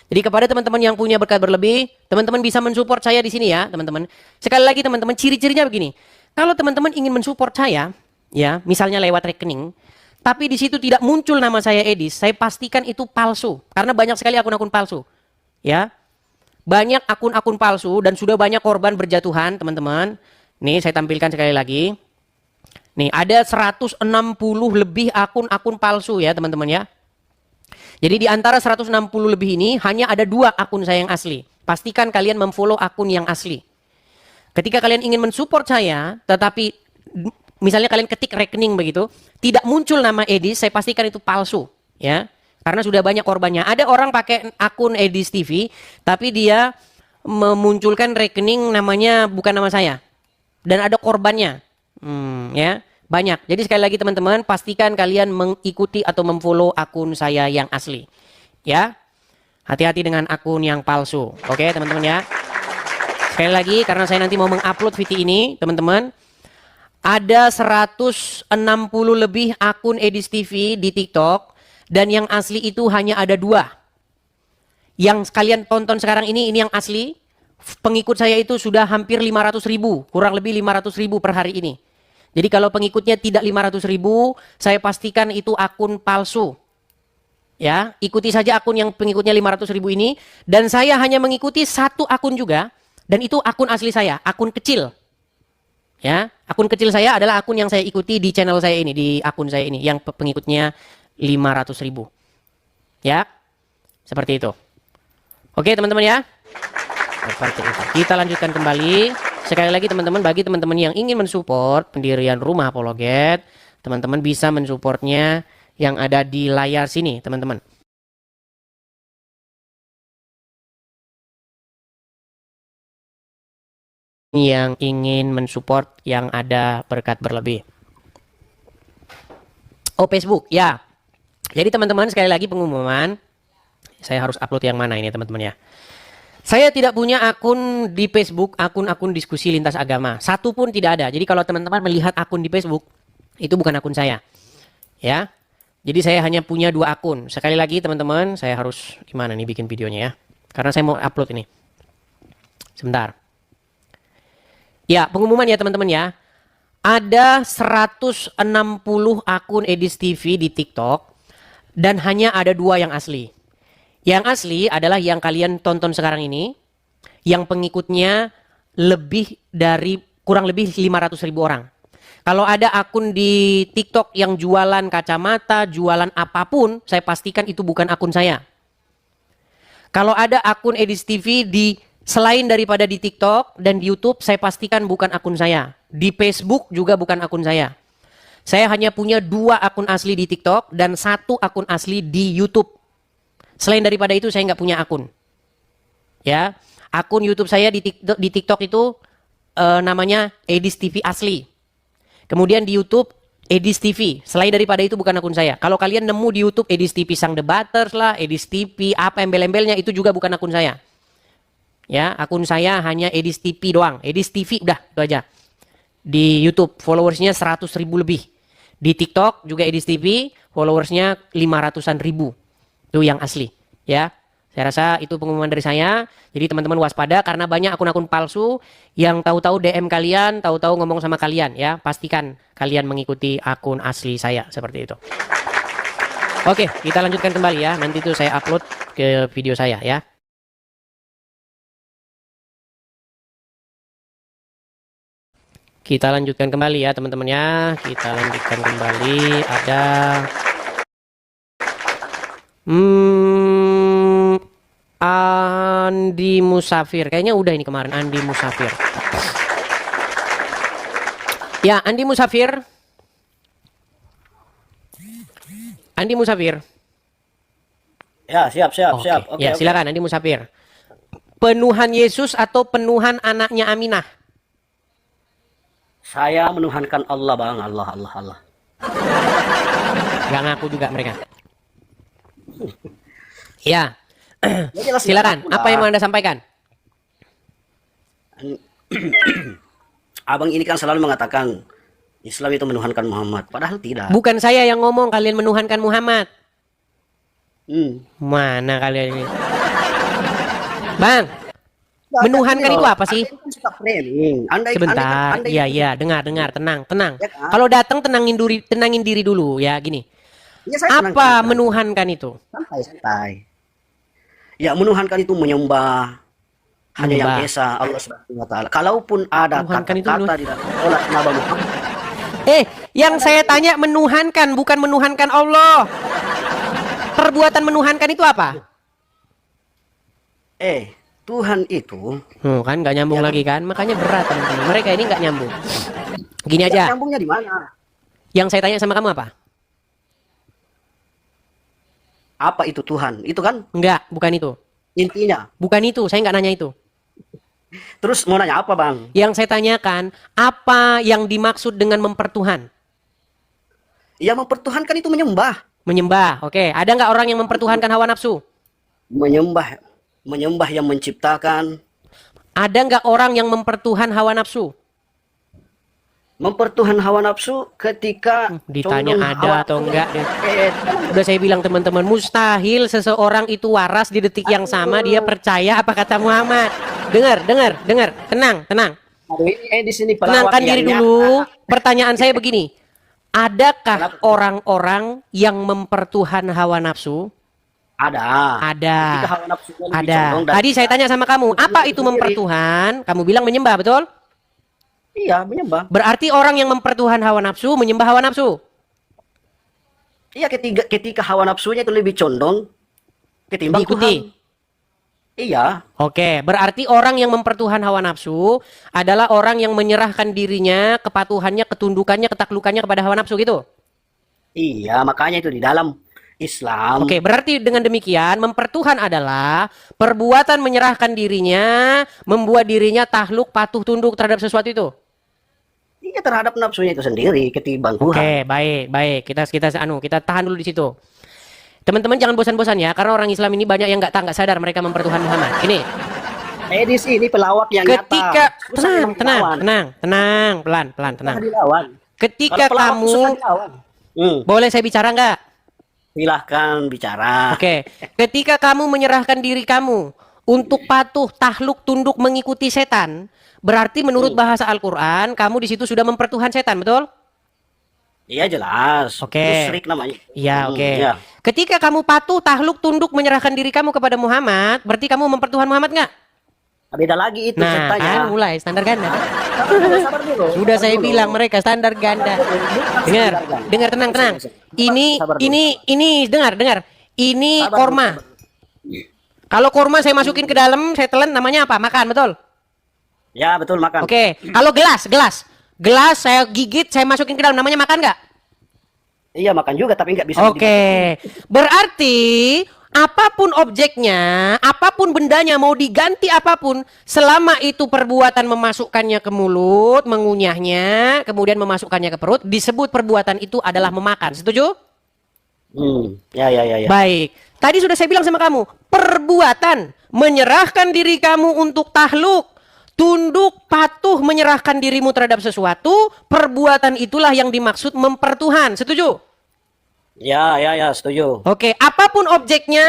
Jadi kepada teman-teman yang punya berkat berlebih, teman-teman bisa mensupport saya di sini ya, teman-teman. Sekali lagi teman-teman, ciri-cirinya begini. Kalau teman-teman ingin mensupport saya, ya, misalnya lewat rekening, tapi di situ tidak muncul nama saya Edis, saya pastikan itu palsu, karena banyak sekali akun-akun palsu, ya. Banyak akun-akun palsu dan sudah banyak korban berjatuhan, teman-teman. Nih, saya tampilkan sekali lagi. Nih, ada 160 lebih akun-akun palsu ya, teman-teman ya. Jadi di antara 160 lebih ini, hanya ada 2 akun saya yang asli. Pastikan kalian memfollow akun yang asli. Ketika kalian ingin mensupport saya, tetapi misalnya kalian ketik rekening begitu, tidak muncul nama Edis, saya pastikan itu palsu. Ya. Karena sudah banyak korbannya. Ada orang pakai akun Edis TV, tapi dia memunculkan rekening namanya bukan nama saya. Dan ada korbannya. Ya, banyak. Jadi sekali lagi teman-teman, pastikan kalian mengikuti atau memfollow akun saya yang asli. Ya, hati-hati dengan akun yang palsu. Oke teman-teman ya. Sekali lagi, karena saya nanti mau mengupload video ini, teman-teman. Ada 160 lebih akun Edis TV di TikTok. Dan yang asli itu hanya ada 2. Yang kalian tonton sekarang ini yang asli. Pengikut saya itu sudah hampir 500.000. Kurang lebih 500.000 per hari ini. Jadi kalau pengikutnya tidak 500.000, saya pastikan itu akun palsu. Ya, ikuti saja akun yang pengikutnya 500.000 ini. Dan saya hanya mengikuti 1 akun juga. Dan itu akun asli saya, akun kecil. Ya, akun kecil saya adalah akun yang saya ikuti di channel saya ini, di akun saya ini. Yang pengikutnya 500.000. Ya, seperti itu. Oke teman-teman ya. Seperti itu. Kita lanjutkan kembali. Sekali lagi teman-teman, bagi teman-teman yang ingin mensupport pendirian Rumah Apologet, teman-teman bisa mensupportnya yang ada di layar sini, teman-teman. Yang ingin mensupport yang ada berkat berlebih. Oh, Facebook, ya. Jadi teman-teman, sekali lagi pengumuman. Saya harus upload yang mana ini teman-teman ya. Saya tidak punya akun di Facebook, akun-akun diskusi lintas agama. Satu pun tidak ada. Jadi kalau teman-teman melihat akun di Facebook, itu bukan akun saya. Ya. Jadi saya hanya punya 2 akun. Sekali lagi teman-teman, saya harus gimana nih bikin videonya ya. Karena saya mau upload ini. Sebentar. Ya, pengumuman ya teman-teman ya. Ada 160 akun Edis TV di TikTok. Dan hanya ada 2 yang asli. Yang asli adalah yang kalian tonton sekarang ini. Yang pengikutnya kurang lebih 500.000 orang. Kalau ada akun di TikTok yang jualan kacamata, jualan apapun, saya pastikan itu bukan akun saya. Kalau ada akun Edis TV selain daripada di TikTok dan di YouTube, saya pastikan bukan akun saya. Di Facebook juga bukan akun saya. Saya hanya punya 2 akun asli di TikTok dan 1 akun asli di YouTube. Selain daripada itu saya nggak punya akun. Ya, akun YouTube saya di TikTok itu namanya Edis TV Asli. Kemudian di YouTube Edis TV. Selain daripada itu bukan akun saya. Kalau kalian nemu di YouTube Edis TV Sang Debaters lah, Edis TV apa embel-embelnya itu juga bukan akun saya. Ya, akun saya hanya Edis TV doang. Edis TV udah itu aja. Di YouTube followersnya 100.000 lebih. Di TikTok juga Edis TV followersnya 500-an ribu. Itu yang asli, ya. Saya rasa itu pengumuman dari saya. Jadi teman-teman waspada karena banyak akun-akun palsu yang tahu-tahu DM kalian, tahu-tahu ngomong sama kalian, ya. Pastikan kalian mengikuti akun asli saya seperti itu. Oke, kita lanjutkan kembali ya. Nanti itu saya upload ke video saya ya. Kita lanjutkan kembali ya teman-teman ya. Kita lanjutkan kembali. Ada Andi Musafir. Kayaknya udah ini kemarin Andi Musafir. Ya, Andi Musafir. Andi Musafir. Ya, siap. Oke, ya, silakan Andi Musafir. Penuhan Yesus atau penuhan anaknya Aminah? Saya menuhankan Allah, Bang. Allah. Gak ngaku juga mereka. Ya. Ya, jelas, Silakan. Apa yang mau Anda sampaikan? Abang ini kan selalu mengatakan Islam itu menuhankan Muhammad. Padahal tidak. Bukan saya yang ngomong kalian menuhankan Muhammad. Mana kalian ini? Bang, menuhankan itu apa sih? Sebentar. Iya, dengar, tenang. Ya kan? Kalau datang tenangin diri dulu ya, gini. Ya, saya Apa tenang. menuhankan itu? Santai. Ya, menuhankan itu menyembah hanya yang Menyembah. esa Allah Subhanahu wa taala. Kalaupun ada Menuhankan itu kata-kata di dalam sholat Nabi Muhammad. Yang saya tanya menuhankan, bukan menuhankan Allah. Perbuatan menuhankan itu apa? Tuhan itu Kan nggak nyambung lagi kan? Makanya berat teman-teman. Mereka ini nggak nyambung. Gini aja. nyambungnya di mana? Yang saya tanya sama kamu apa? Apa itu Tuhan? Itu kan Enggak, bukan itu. intinya. Bukan itu, saya nggak nanya itu. Terus mau nanya apa, Bang? Yang saya tanyakan, apa yang dimaksud dengan mempertuhan? Ya, mempertuhankan itu menyembah. Menyembah, oke. Ada nggak orang yang mempertuhankan hawa nafsu? Menyembah yang menciptakan. Ada nggak orang yang mempertuhan hawa nafsu? Mempertuhan hawa nafsu ketika Ditanya condong ada hawa atau nafsu. enggak. Udah saya bilang teman-teman, mustahil seseorang itu waras di detik yang sama dia percaya apa kata Muhammad. Dengar. Tenang. Aduh, ini di sini pelawak Tenangkan yang diri nyata. dulu. Pertanyaan saya begini. Adakah orang-orang yang mempertuhan hawa nafsu? Ada. Ketika hawa nafsunya lebih Ada. condong dan- Tadi saya tanya sama kamu, apa itu mempertuhan? Kamu bilang menyembah, betul? Iya, menyembah. Berarti orang yang mempertuhan hawa nafsu menyembah hawa nafsu. Iya, ketika hawa nafsunya itu lebih condong ketimbang Diikuti. Tuhan. Iya. Oke, berarti orang yang mempertuhan hawa nafsu adalah orang yang menyerahkan dirinya, kepatuhannya, ketundukannya, ketaklukannya kepada hawa nafsu gitu. Iya, makanya itu di dalam Islam. Oke, berarti dengan demikian mempertuhan adalah perbuatan menyerahkan dirinya, membuat dirinya takluk, patuh, tunduk terhadap sesuatu itu. Iya, terhadap nafsunya itu sendiri ketimbang Tuhan. Oke, baik. Kita tahan dulu di situ. Teman-teman jangan bosan-bosan ya, karena orang Islam ini banyak yang nggak sadar mereka mempertuhan Muhammad. Ini. Di sini pelawak yang Ketika nyata. Susah memang dilawan. tenang, pelan, Susah tenang. dilawan. Ketika Kalau pelawak susah kamu, dilawan. boleh saya bicara nggak? Silahkan bicara. Oke, ketika kamu menyerahkan diri kamu untuk patuh, takluk, tunduk mengikuti setan, berarti menurut bahasa Al-Quran kamu di situ sudah mempertuhan setan, betul? Iya, jelas. Oke. Itu syirik namanya. Iya, oke. Iya. Ketika kamu patuh, takluk, tunduk menyerahkan diri kamu kepada Muhammad, berarti kamu mempertuhan Muhammad nggak? Beda lagi itu Nah, ceritanya. kan mulai standar ganda. Sabar dulu. Sudah Sabar saya dulu. bilang mereka standar ganda. Dengar, tenang. Sabar dulu. Ini dengar. Ini Sabar korma. dulu. Kalau korma saya masukin ke dalam, saya telan namanya apa? Makan, betul? Ya, betul, makan. Oke. Kalau gelas saya gigit, saya masukin ke dalam, namanya makan nggak? Iya, makan juga tapi nggak bisa Oke. Berarti apapun objeknya, apapun bendanya, mau diganti apapun, selama itu perbuatan memasukkannya ke mulut, mengunyahnya, kemudian memasukkannya ke perut, disebut perbuatan itu adalah memakan. Setuju? Ya. Baik. Tadi sudah saya bilang sama kamu, perbuatan menyerahkan diri kamu untuk tahluk, tunduk, patuh, menyerahkan dirimu terhadap sesuatu, perbuatan itulah yang dimaksud mempertuhan. Setuju? Ya, setuju. Oke, apapun objeknya,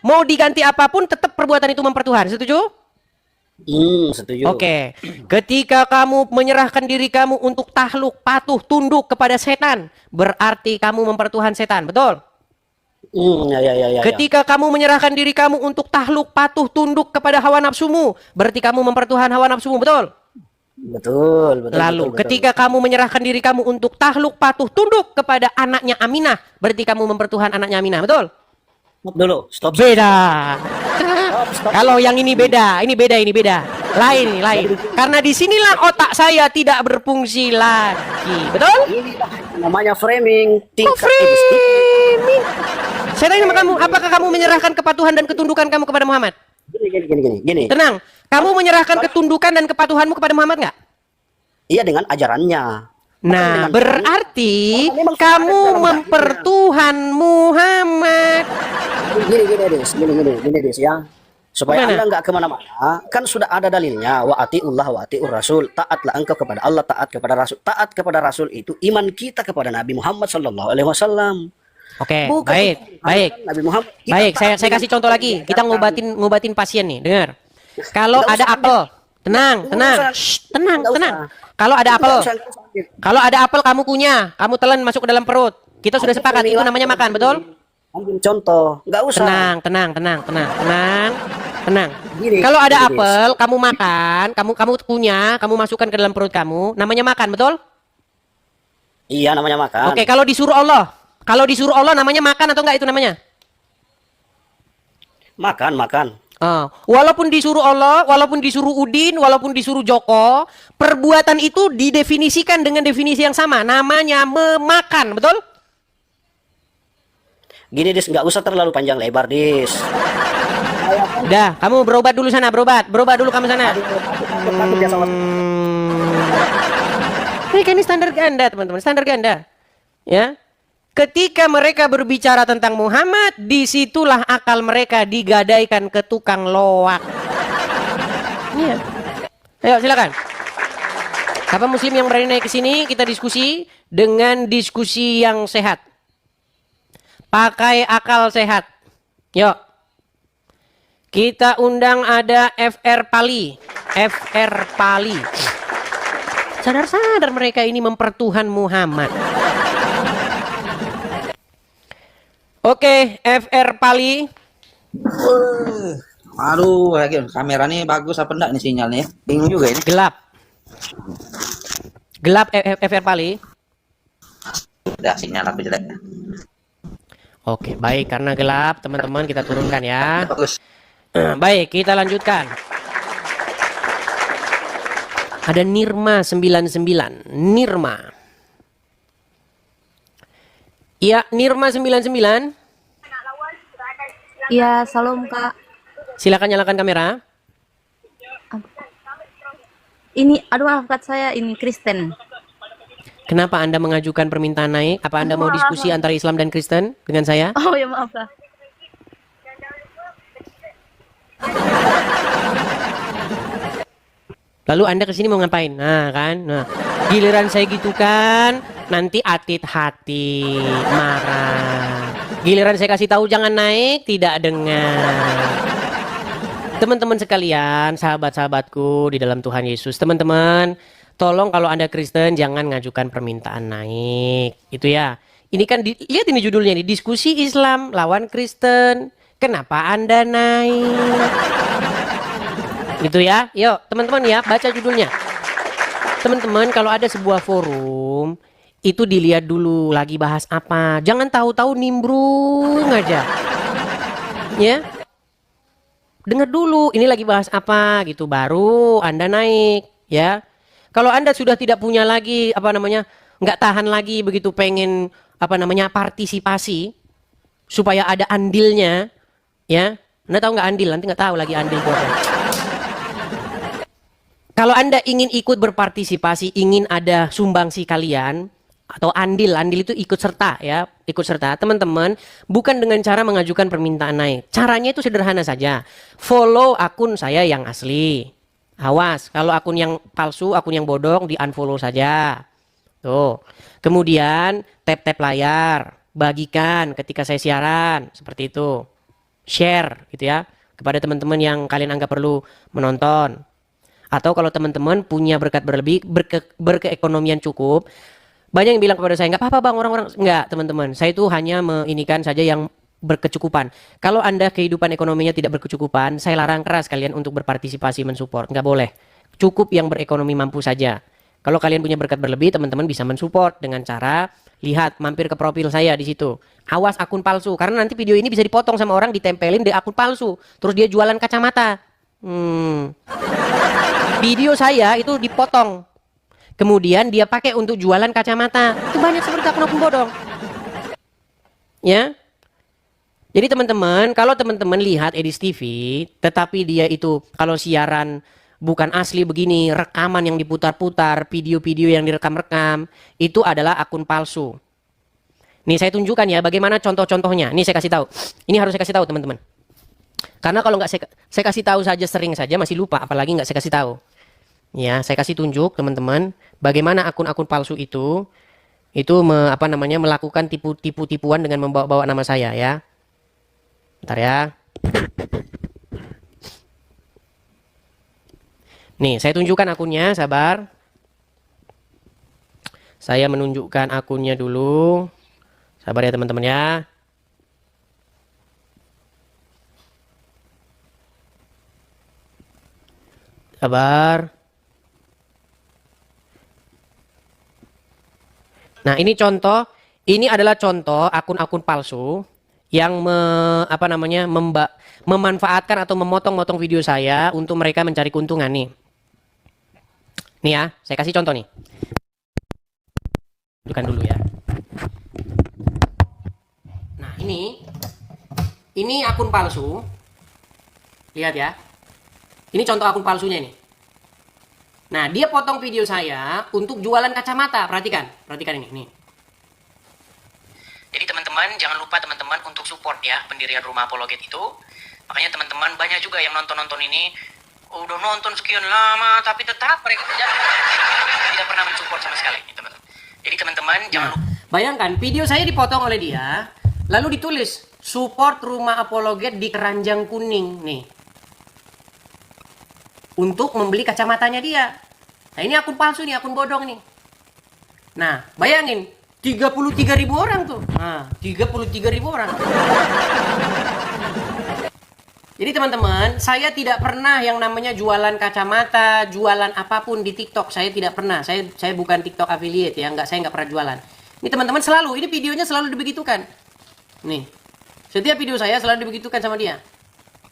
mau diganti apapun, tetap perbuatan itu mempertuhan. Setuju? Setuju. Oke, ketika kamu menyerahkan diri kamu untuk tahluk, patuh, tunduk kepada setan, berarti kamu mempertuhan setan, betul? Ya. Ketika kamu menyerahkan diri kamu untuk tahluk, patuh, tunduk kepada hawa nafsumu, berarti kamu mempertuhan hawa nafsumu, betul? Betul. Lalu, betul. ketika kamu menyerahkan diri kamu untuk tahluk, patuh, tunduk kepada anaknya Aminah, berarti kamu mempertuhan anaknya Aminah, betul? Stop dulu, stop. Beda. Kalau yang ini beda. Lain. Karena disinilah otak saya tidak berfungsi lagi, betul? Inilah namanya framing. Framing. Saya tanya sama kamu, apakah kamu menyerahkan kepatuhan dan ketundukan kamu kepada Muhammad? Gini. Tenang, kamu menyerahkan ketundukan dan kepatuhanmu kepada Muhammad nggak? Iya, dengan ajarannya. Nah, berarti kamu mempertuhan Muhammad. Gini, Des, ya. Supaya Gimana? Anda nggak kemana-mana, kan sudah ada dalilnya. Wa atiullah wa atiur rasul. Taatlah engkau kepada Allah, taat kepada Rasul. Taat kepada Rasul itu iman kita kepada Nabi Muhammad Sallallahu Alaihi Wasallam. Oke, Bukan baik. Nabi Muhammad. Kita Baik, saya taat kasih contoh lagi. Kita ngobatin pasien nih, dengar. Kalau Nggak ada usah, apel, tenang. usah. Shh, tenang. Nggak usah. Kalau ada apel, Nggak usah. kalau ada apel kamu kunyah, kamu telan masuk ke dalam perut. Kita sudah sepakat itu namanya makan, betul? Ambil contoh, nggak usah. Tenang. Gini, Kalau ada gini, apel, kamu makan, kamu kunyah, kamu masukkan ke dalam perut kamu, namanya makan, betul? Iya, namanya makan. Oke, kalau disuruh Allah namanya makan atau enggak itu namanya? Makan. Walaupun disuruh Allah, walaupun disuruh Udin, walaupun disuruh Joko, perbuatan itu didefinisikan dengan definisi yang sama, namanya memakan, betul? Gini, Dis, nggak usah terlalu panjang lebar, Dis. Udah, kamu berobat dulu sana, berobat dulu kamu sana. Ini standar ganda, teman-teman, standar ganda. Ya. Ketika mereka berbicara tentang Muhammad, disitulah akal mereka digadaikan ke tukang loak. Iya. Ayo silakan. Siapa muslim yang berani naik ke sini, kita diskusi dengan diskusi yang sehat. Pakai akal sehat. Yuk. Kita undang ada FR Pali. Sadar-sadar mereka ini mempertuhan Muhammad. Oke, FR Pali. Aduh, lagi kamera nih bagus apa enggak nih sinyalnya? Bingung juga ini. Gelap FR Pali. Udah sinyal aku jelek. Oke, baik, karena gelap, teman-teman kita turunkan ya. Bagus. Baik, kita lanjutkan. Ada Nirma 99. Nirma. Ya, Nirma 99. Iya, salam Kak. Silakan nyalakan kamera. Ini, aduh maaf Kak, saya ini Kristen. Kenapa Anda mengajukan permintaan naik? Apa Anda mau diskusi antara Islam dan Kristen dengan saya? Oh ya maaf Kak. Lalu Anda kesini mau ngapain? Nah kan, nah giliran saya gitu kan, nanti atit hati, marah. Giliran saya kasih tahu jangan naik, tidak dengar. Teman-teman sekalian, sahabat-sahabatku di dalam Tuhan Yesus, teman-teman, tolong kalau Anda Kristen jangan ngajukan permintaan naik, itu ya. Ini kan lihat ini judulnya nih, diskusi Islam lawan Kristen. Kenapa Anda naik? Gitu ya. Yuk, teman-teman ya, baca judulnya. Teman-teman, kalau ada sebuah forum, itu dilihat dulu lagi bahas apa. Jangan tahu-tahu nimbrung aja. Ya. Dengar dulu, ini lagi bahas apa gitu, baru Anda naik, ya. Kalau Anda sudah tidak punya lagi nggak tahan lagi begitu pengen partisipasi supaya ada andilnya, Ya, Anda tahu nggak andil? Nanti nggak tahu lagi andil itu apa. Kalau Anda ingin ikut berpartisipasi, ingin ada sumbangsi kalian atau andil itu ikut serta ya, ikut serta teman-teman, bukan dengan cara mengajukan permintaan naik. Caranya itu sederhana saja. Follow akun saya yang asli. Awas, kalau akun yang palsu, akun yang bodong di-unfollow saja. Tuh. Kemudian tap-tap layar, bagikan ketika saya siaran, seperti itu. Share gitu ya kepada teman-teman yang kalian anggap perlu menonton. Atau kalau teman-teman punya berkat berlebih, berkeekonomian cukup, banyak yang bilang kepada saya, nggak apa-apa bang, orang-orang. Nggak teman-teman, saya itu hanya menginikan saja yang berkecukupan. Kalau Anda kehidupan ekonominya tidak berkecukupan, saya larang keras kalian untuk berpartisipasi mensupport. Nggak boleh. Cukup yang berekonomi mampu saja. Kalau kalian punya berkat berlebih, teman-teman bisa mensupport dengan cara lihat, mampir ke profil saya di situ. Awas akun palsu, karena nanti video ini bisa dipotong sama orang, ditempelin di akun palsu. Terus dia jualan kacamata. Video saya itu dipotong. Kemudian dia pakai untuk jualan kacamata. Itu banyak seperti akun-akun bodong. Ya. Jadi teman-teman, kalau teman-teman lihat Edis TV, tetapi dia itu kalau siaran bukan asli begini, rekaman yang diputar-putar, video-video yang direkam-rekam, itu adalah akun palsu. Nih saya tunjukkan ya bagaimana contoh-contohnya. Nih saya kasih tahu. Ini harus saya kasih tahu teman-teman. Karena kalau nggak saya kasih tahu saja sering saja masih lupa, apalagi nggak saya kasih tahu. Ya, saya kasih tunjuk teman-teman bagaimana akun-akun palsu itu melakukan tipuan dengan membawa-bawa nama saya ya. Bentar ya. Nih, saya tunjukkan akunnya, sabar. Saya menunjukkan akunnya dulu. Sabar ya teman-teman ya. Sabar. Nah, ini contoh, ini adalah contoh akun-akun palsu yang memanfaatkan atau memotong-motong video saya untuk mereka mencari keuntungan nih. Nih ya, saya kasih contoh nih. Tunjukkan dulu ya. Nah, ini akun palsu. Lihat ya. Ini contoh akun palsunya nih. Nah, dia potong video saya untuk jualan kacamata. Perhatikan ini. Nih. Jadi teman-teman, jangan lupa teman-teman untuk support ya pendirian Rumah Apologet itu. Makanya teman-teman banyak juga yang nonton ini, udah nonton sekian lama, tapi tetap mereka tidak pernah mensupport sama sekali. Teman-teman. Jadi teman-teman, jangan lupa. Bayangkan, video saya dipotong oleh dia, lalu ditulis, support Rumah Apologet di keranjang kuning. Nih. Untuk membeli kacamatanya dia. Nah ini akun palsu nih, akun bodong nih. Nah bayangin 33.000 orang tuh. Nah 33.000 orang. Jadi teman-teman, saya tidak pernah yang namanya jualan kacamata, jualan apapun di TikTok. Saya tidak pernah. Saya bukan TikTok affiliate ya, saya nggak pernah jualan. Ini teman-teman selalu, ini videonya selalu dibegitukan. Nih, setiap video saya selalu dibegitukan sama dia.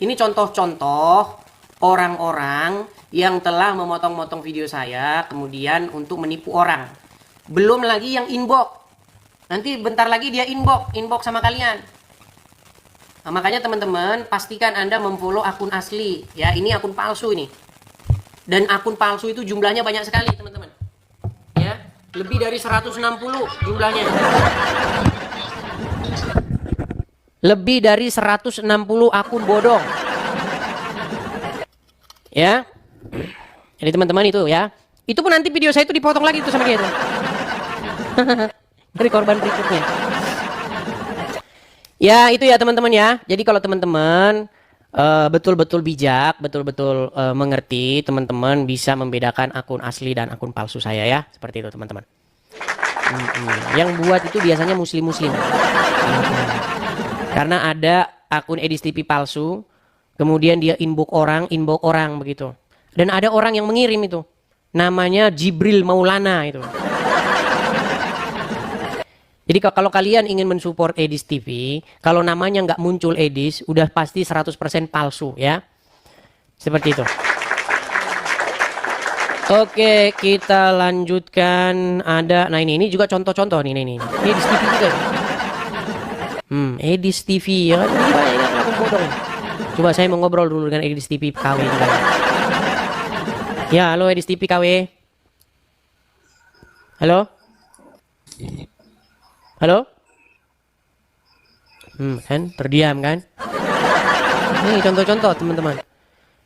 Ini contoh-contoh orang-orang yang telah memotong-motong video saya kemudian untuk menipu orang. Belum lagi yang inbox. Nanti bentar lagi dia inbox sama kalian. Nah, makanya teman-teman pastikan Anda memfollow akun asli ya. Ini akun palsu ini. Dan akun palsu itu jumlahnya banyak sekali teman-teman. Ya, lebih dari 160 jumlahnya. Lebih dari 160 akun bodong. Ya. Jadi teman-teman itu ya. Itu pun nanti video saya itu dipotong lagi itu sama dia itu. Dari korban berikutnya. Ya, itu ya teman-teman ya. Jadi kalau teman-teman betul-betul bijak, betul-betul mengerti, teman-teman bisa membedakan akun asli dan akun palsu saya ya. Seperti itu teman-teman. Yang buat itu biasanya muslim-muslim. Karena ada akun Edis TV palsu, kemudian dia inbox orang begitu. Dan ada orang yang mengirim itu. Namanya Jibril Maulana itu. Jadi kalau kalian ingin mensupport Edis TV, kalau namanya nggak muncul Edis, udah pasti 100% palsu ya. Seperti itu. Oke, kita lanjutkan. Nah ini juga contoh-contoh nih. Edis TV juga. Edis TV ya. Ini banyak yang aku bodong. Coba saya mau ngobrol dulu dengan Edis TV KW. Ya, halo Edis TV KW. Halo? Halo? Kan terdiam kan? Ini contoh-contoh teman-teman.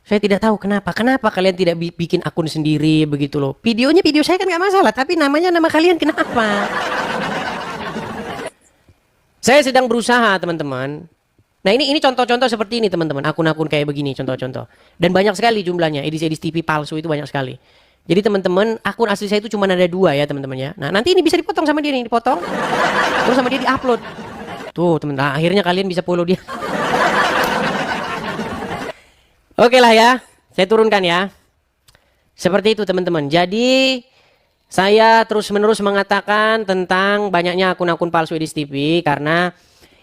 Saya tidak tahu kenapa kalian tidak bikin akun sendiri begitu loh. Videonya video saya kan nggak masalah, tapi namanya nama kalian kenapa? Saya sedang berusaha teman-teman. Nah ini contoh-contoh seperti ini teman-teman. Akun-akun kayak begini contoh-contoh. Dan banyak sekali jumlahnya. Edis TV palsu itu banyak sekali. Jadi teman-teman, akun asli saya itu cuma ada 2 ya teman-teman ya. Nah nanti ini bisa dipotong sama dia nih, dipotong. Terus sama dia diupload. Tuh teman-teman, akhirnya kalian bisa follow dia. Oke lah ya, saya turunkan ya. Seperti itu teman-teman. Jadi saya terus-menerus mengatakan tentang banyaknya akun-akun palsu Edis TV karena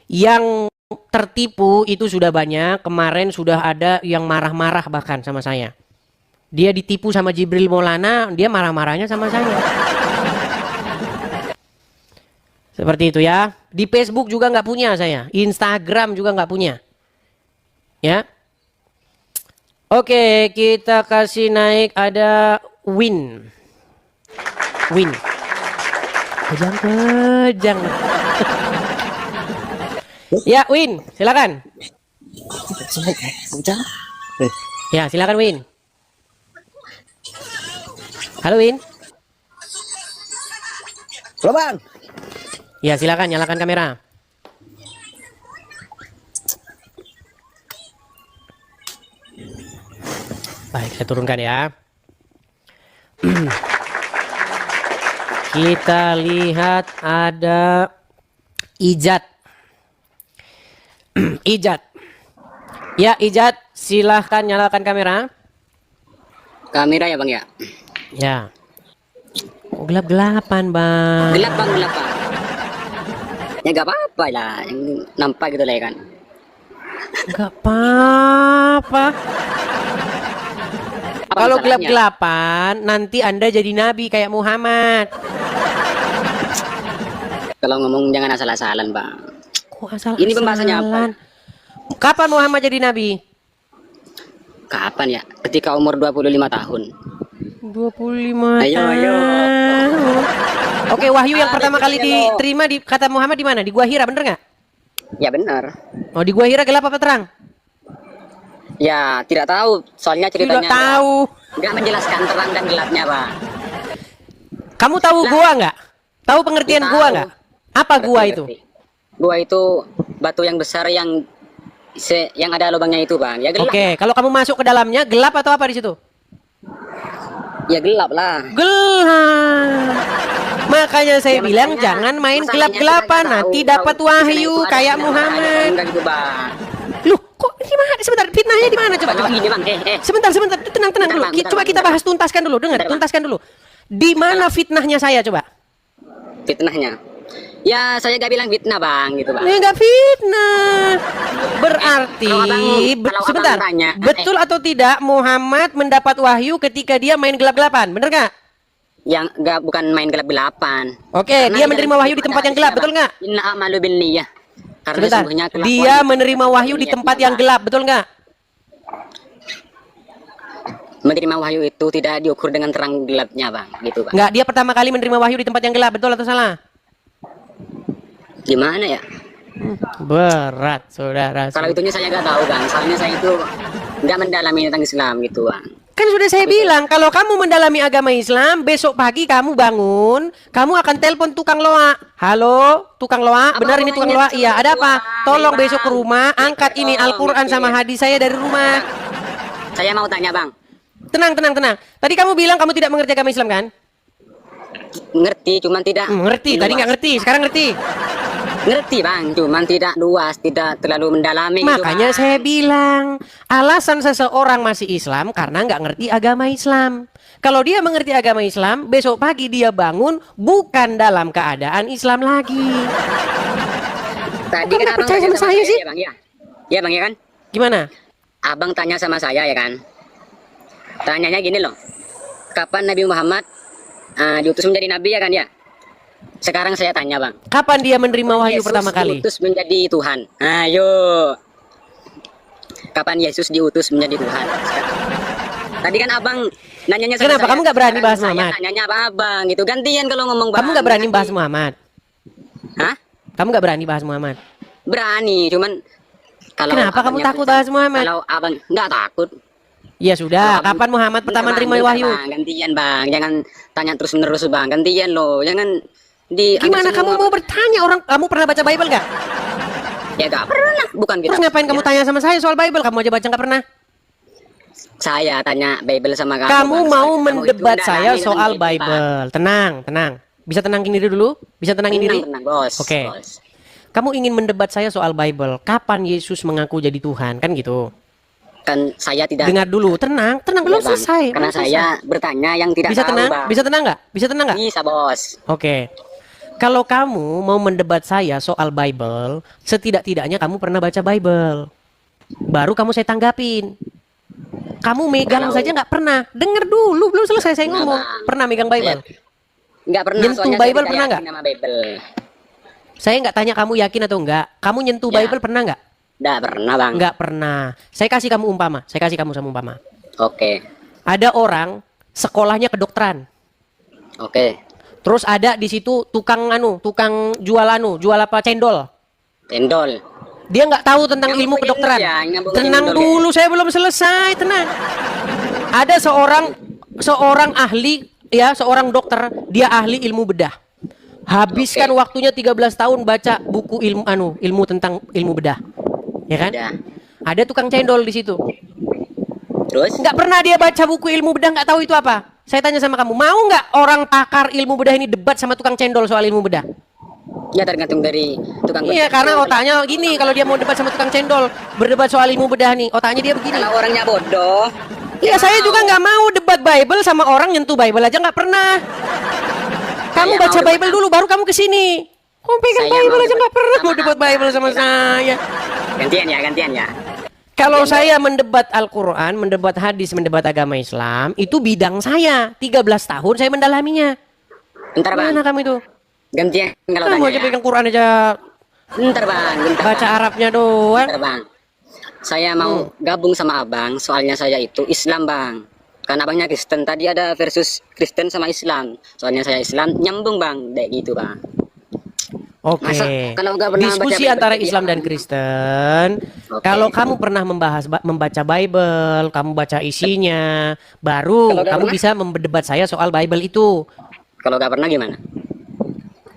yang tertipu itu sudah banyak. Kemarin sudah ada yang marah-marah bahkan sama saya. Dia ditipu sama Jibril Maulana, dia marah-marahnya sama saya. Seperti itu ya. Di Facebook juga nggak punya saya. Instagram juga nggak punya. Ya. Oke, kita kasih naik ada Win. Kejang. Ya, Win, silakan. Ya, silakan Win. Halo Win. Halo Bang. Ya, silakan nyalakan kamera. Baik, saya turunkan ya. Kita lihat ada Ijat. Ijat. Ya, Ijat, silahkan nyalakan kamera. Kamera ya Bang ya? Ya. Oh, gelap-gelapan Bang. Gelap Bang. Ya nggak apa-apa lah, yang nampak gitu lah ya kan. Nggak apa-apa. Kalau masalahnya? gelap-gelapan, nanti Anda jadi nabi kayak Muhammad. Kalau ngomong jangan asal-asalan Bang. Kok asal-asalan? Ini pembahasannya apa? Kapan Muhammad jadi nabi? Kapan ya? Ketika umur 25 tahun. 25 Ayo. tahun. Oke, wahyu yang pertama kali diterima di kata Muhammad di mana? Di Gua Hira, bener nggak? Ya benar. Oh, di Gua Hira gelap apa terang? Ya tidak tahu, soalnya ceritanya Tidak tahu. nggak menjelaskan terang dan gelapnya Bang. Kamu tahu gua nggak? Tahu pengertian Tahu. gua nggak? Apa gua itu? Gua itu batu yang besar yang ada lubangnya itu Bang. Ya gelap. Oke, kalau kamu masuk ke dalamnya gelap atau apa di situ? Ya gelap lah. Gelap. Makanya saya Ya, bilang makanya, jangan main masalahnya gelap-gelapan, kita nggak nanti tahu dapat kalau wahyu itu ada kayak fitnah, Muhammad. enggak gitu Bang. Loh, kok gimana? Sebentar, fitnahnya di mana coba? Oh, gini Bang. Sebentar, tenang Bentar, dulu. Bang, Coba kita bahas tuntaskan dulu, dengar, Bentar, Bang. tuntaskan dulu. Di mana fitnahnya saya coba? Fitnahnya. Ya saya gak bilang fitnah Bang gitu Bang. Ini enggak fitnah. Berarti kalau sebentar. abang tanya, Betul atau tidak Muhammad mendapat wahyu ketika dia main gelap-gelapan? Bener nggak? Yang bukan main gelap-gelapan. Oke, dia menerima wahyu di tempat yang gelap, betul nggak? Inna a'malu binniyah. Karena Sebentar. sesungguhnya Dia menerima wahyu di tempat yang gelap, betul nggak? menerima wahyu itu tidak diukur dengan terang gelapnya Bang, gitu Bang. Nggak, dia pertama kali menerima wahyu di tempat yang gelap, betul atau salah? Gimana ya? Berat, saudara. Kalau itunya saya nggak tahu Bang. Soalnya saya itu nggak mendalami tentang Islam gitu Bang. Kan sudah saya bilang, kalau kamu mendalami agama Islam, besok pagi kamu bangun, kamu akan telepon tukang loa. Halo, tukang loa, benar ini tukang loa? Iya, ada apa? Tolong besok ke rumah, angkat ini Al-Quran sama hadis saya dari rumah. Saya mau tanya Bang. Tenang. Tadi kamu bilang kamu tidak mengerti agama Islam kan? Ngerti, cuman tidak. Ngerti, tadi nggak ngerti, sekarang ngerti. Ngerti Bang, cuman tidak luas, tidak terlalu mendalami. Makanya gitu, saya bilang, alasan seseorang masih Islam karena nggak ngerti agama Islam. Kalau dia mengerti agama Islam, besok pagi dia bangun bukan dalam keadaan Islam lagi. Tadi Kok nggak kan abang percaya tanya sama saya sih? ya Bang ya. Ya Bang ya kan? Gimana? Abang tanya sama saya ya kan. Tanyanya gini loh. Kapan Nabi Muhammad diutus menjadi nabi ya kan ya? Sekarang saya tanya Bang. Kapan dia menerima wahyu Yesus pertama kali? diutus menjadi Tuhan. Ayo. kapan Yesus diutus menjadi Tuhan. Tadi kan abang nanyanya sama Kenapa saya. kamu nggak berani bahas Saya Muhammad? nanyanya apa abang gitu, gantian kalau ngomong bang. Kamu nggak berani bahas Muhammad? Hah? Kamu nggak berani bahas Muhammad? Berani, cuman kalau Kenapa kamu abangnya takut percaya- bahas Muhammad? Kalau abang nggak takut. Ya sudah, Kalau abang- kapan Muhammad pertama Bentar, terima Bang, wahyu? bentar, Bang. Gantian bang, jangan tanya terus menerus bang, gantian loh, jangan di. Gimana kamu mau bertanya orang? Kamu pernah baca Bible nggak? Ya gak pernah, bukan kita. Terus ngapain kamu tanya sama saya soal Bible? Kamu aja baca nggak pernah? Saya tanya Bible sama kamu. Kamu Bang. mau Kamu mendebat itu saya dalami soal dengan Bang. Bible. Tenang, tenang. Bisa tenangin diri dulu? Bisa tenangin diri? Tenang, bos. Oke. Bos. Kamu ingin mendebat saya soal Bible. Kapan Yesus mengaku jadi Tuhan? Kan gitu. Kan saya tidak. Dengar dulu, tenang, tenang, belum Ya, Bang. selesai. Karena belum saya selesai. bertanya yang tidak Bisa tahu, tenang? Bang. Bisa tenang nggak? Bisa tenang nggak? Bisa, bos. Oke. Kalau kamu mau mendebat saya soal Bible, setidak-tidaknya kamu pernah baca Bible. Baru kamu saya tanggapin. Kamu megang Kalau- saja nggak pernah. Dengar dulu, belum selesai saya Nggak, ngomong. Bang. Pernah megang Bible? Nggak pernah. Nyentuh soalnya saya Bible tidak pernah yakin nggak? sama Bible. Saya nggak tanya kamu yakin atau enggak. Kamu nyentuh Ya. Bible pernah nggak? Nggak pernah, bang. Nggak pernah. Saya kasih kamu umpama. Saya kasih kamu sama umpama. Oke. Ada orang sekolahnya kedokteran. Oke. Terus ada di situ tukang jual apa cendol. Cendol. Dia nggak tahu tentang Nyambung ilmu ke kedokteran. Indonesia, nyambung ke Tenang Indonesia. dulu, saya belum selesai. Tenang. Ada seorang ahli, ya, seorang dokter, dia ahli ilmu bedah. Habiskan Oke. waktunya 13 tahun baca buku ilmu tentang ilmu bedah. Ya kan? Ada. Ada tukang cendol di situ. Terus? Nggak pernah dia baca buku ilmu bedah, nggak tahu itu apa. Saya tanya sama kamu, mau nggak orang pakar ilmu bedah ini debat sama tukang cendol soal ilmu bedah? Ya tergantung dari tukang. Iya, karena otaknya gini, kalau dia mau debat sama tukang cendol, berdebat soal ilmu bedah nih, otaknya dia begini. Kalau orangnya bodoh. Iya, saya juga nggak mau debat Bible sama orang nyentuh Bible aja nggak pernah. Kamu Saya baca mau Bible dulu, baru kamu kesini. Kamu pegang Saya Bible mau aja nggak debat pernah sama mau debat Bible sama saya. Gantian ya, gantian ya. Kalau saya mendebat Al-Quran, mendebat hadis, mendebat agama Islam, itu bidang saya. 13 tahun saya mendalaminya. Bentar bang. Mana kamu itu? Gantian kalau Kamu tanya. aja Ya. pegang Quran aja, Bentar bang. Bentar, baca bang. Arabnya doang. Bentar bang. Saya mau gabung sama abang. Soalnya saya itu Islam bang. Karena abangnya Kristen. Tadi ada versus Kristen sama Islam. Soalnya saya Islam, nyambung bang. Kayak gitu bang. Oke. Masa kalau nggak pernah Diskusi baca antara Bible, Islam dia- dan Kristen. Oke. Kalau kamu pernah membaca Bible, kamu baca isinya, baru Kalau nggak kamu pernah? bisa mendebat saya soal Bible itu. Kalau nggak pernah gimana?